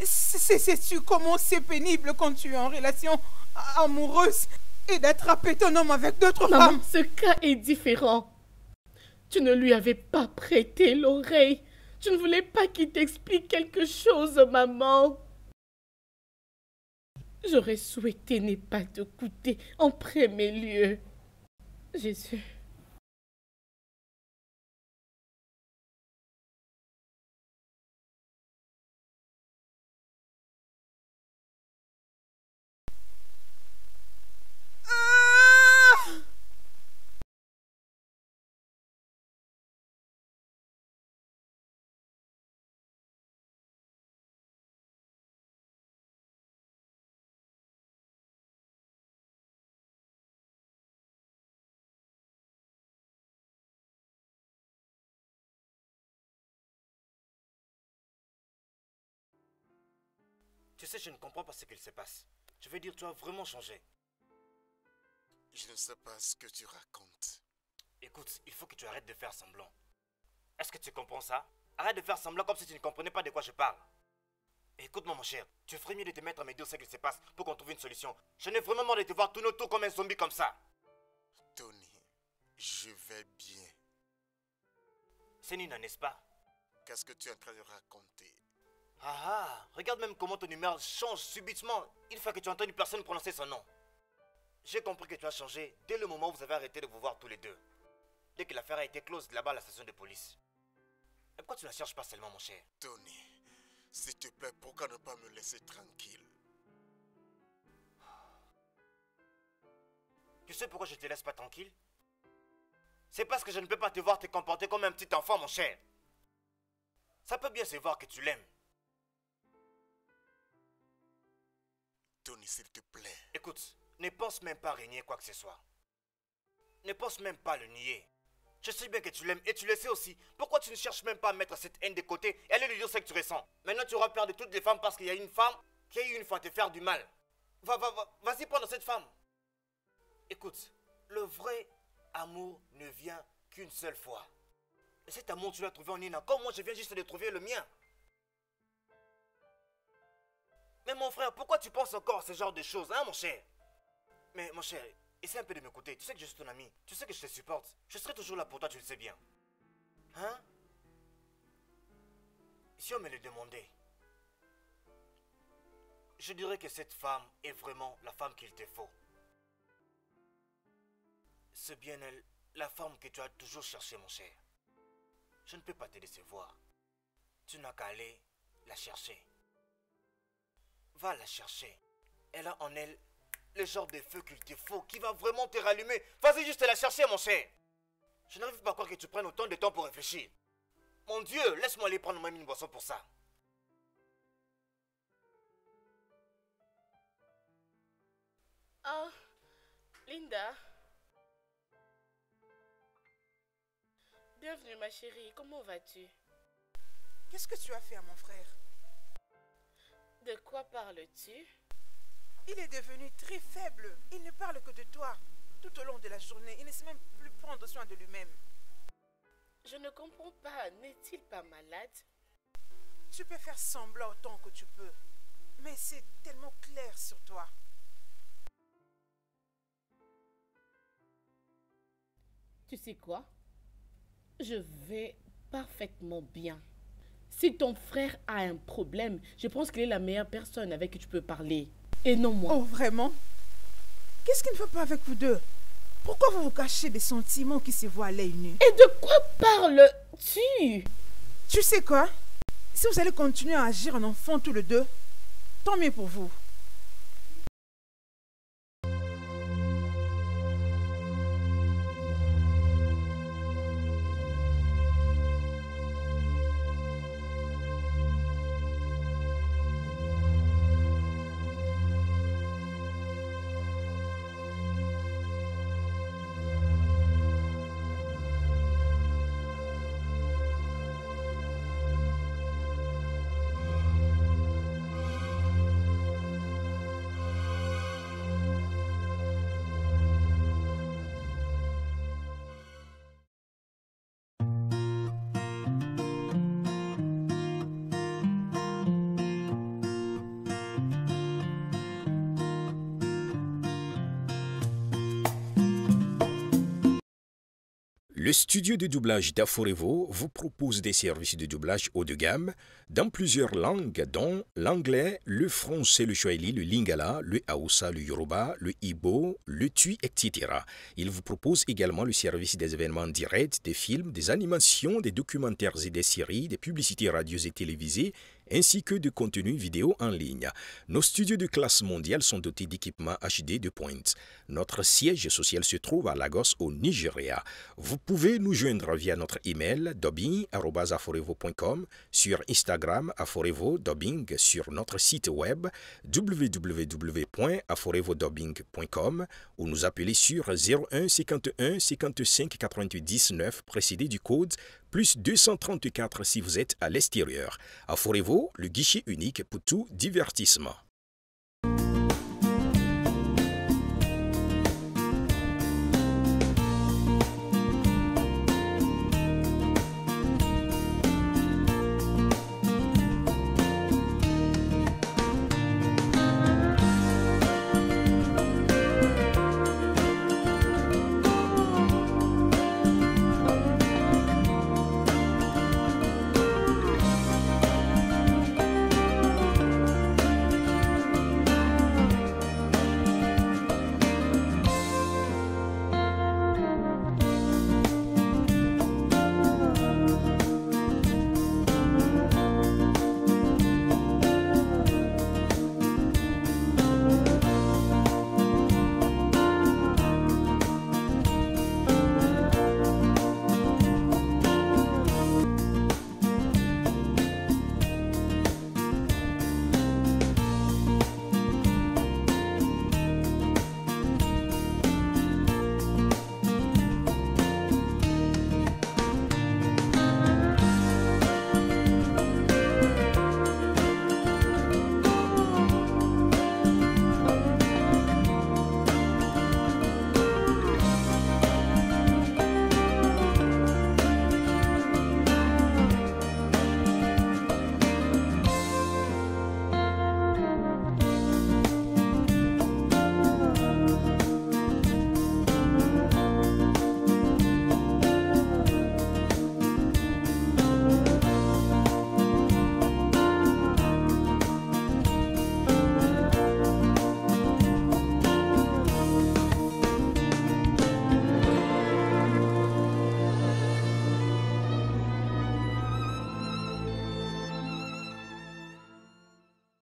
Sais-tu comment c'est pénible quand tu es en relation amoureuse et d'attraper ton homme avec d'autres Maman, femmes? ce cas est différent. Tu ne lui avais pas prêté l'oreille. Tu ne voulais pas qu'il t'explique quelque chose, maman. J'aurais souhaité ne pas te coûter en premier lieu. Jésus. Tu sais, je ne comprends pas ce qu'il se passe. Je veux dire, tu as vraiment changé. Je ne sais pas ce que tu racontes. Écoute, il faut que tu arrêtes de faire semblant. Est-ce que tu comprends ça? Arrête de faire semblant comme si tu ne comprenais pas de quoi je parle. Écoute-moi, mon cher, tu ferais mieux de te mettre à me dire ce qu'il se passe pour qu'on trouve une solution. Je n'ai vraiment marre de te voir tourner autour comme un zombie comme ça. Tony, je vais bien. C'est Nina, n'est-ce pas? Qu'est-ce que tu es en train de raconter? Regarde même comment ton humeur change subitement. Il faut que tu entendes une personne prononcer son nom. J'ai compris que tu as changé dès le moment où vous avez arrêté de vous voir tous les deux. Dès que l'affaire a été close là-bas à la station de police. Et pourquoi tu ne la cherches pas seulement, mon cher? Tony, s'il te plaît, pourquoi ne pas me laisser tranquille? Tu sais pourquoi je te laisse pas tranquille? C'est parce que je ne peux pas te voir te comporter comme un petit enfant, mon cher. Ça peut bien se voir que tu l'aimes. Tony, s'il te plaît. Écoute, ne pense même pas régner quoi que ce soit. Ne pense même pas le nier. Je sais bien que tu l'aimes et tu le sais aussi. Pourquoi tu ne cherches même pas à mettre cette haine de côté et aller lui dire ce que tu ressens? Maintenant tu auras peur de toutes les femmes parce qu'il y a une femme qui a eu une fois à te faire du mal. Vas-y, prendre cette femme. Écoute, le vrai amour ne vient qu'une seule fois. Et cet amour, tu l'as trouvé en Nina, comme moi je viens juste de trouver le mien. Mais mon frère, pourquoi tu penses encore à ce genre de choses, hein, mon cher? Mais mon cher, essaie un peu de m'écouter. Tu sais que je suis ton ami. Tu sais que je te supporte. Je serai toujours là pour toi, tu le sais bien. Hein? Si on me le demandait, je dirais que cette femme est vraiment la femme qu'il te faut. C'est bien elle, la femme que tu as toujours cherchée, mon cher. Je ne peux pas te décevoir. Tu n'as qu'à aller la chercher. Va la chercher. Elle a en elle le genre de feu qu'il te faut, qui va vraiment te rallumer. Vas-y juste la chercher, mon cher. Je n'arrive pas à croire que tu prennes autant de temps pour réfléchir. Mon Dieu, laisse-moi aller prendre même une boisson pour ça. Oh, Linda. Bienvenue ma chérie, comment vas-tu? Qu'est-ce que tu as fait à mon frère? De quoi parles-tu? Il est devenu très faible. Il ne parle que de toi. Tout au long de la journée, il ne sait même plus prendre soin de lui-même. Je ne comprends pas, n'est-il pas malade? Tu peux faire semblant autant que tu peux. Mais c'est tellement clair sur toi. Tu sais quoi? Je vais parfaitement bien. Si ton frère a un problème, je pense qu'il est la meilleure personne avec qui tu peux parler. Et non moi. Oh, vraiment? Qu'est-ce qui ne va pas avec vous deux? Pourquoi vous vous cachez des sentiments qui se voient à l'œil nu? Et de quoi parles-tu? Tu sais quoi? Si vous allez continuer à agir en enfant tous les deux, tant mieux pour vous. Le studio de doublage d'Aforevo vous propose des services de doublage haut de gamme dans plusieurs langues, dont l'anglais, le français, le swahili, le lingala, le haoussa, le yoruba, le igbo, le tui, etc. Il vous propose également le service des événements directs, des films, des animations, des documentaires et des séries, des publicités radios et télévisées, ainsi que de contenus vidéo en ligne. Nos studios de classe mondiale sont dotés d'équipements HD de pointe. Notre siège social se trouve à Lagos, au Nigeria. Vous pouvez nous joindre via notre email dubbing@aforevo.com, sur Instagram Aforevo Dubbing, sur notre site web www.aforevodubbing.com ou nous appeler sur 01 51 55 99 précédé du code plus 234 si vous êtes à l'extérieur. Aforevo, le guichet unique pour tout divertissement.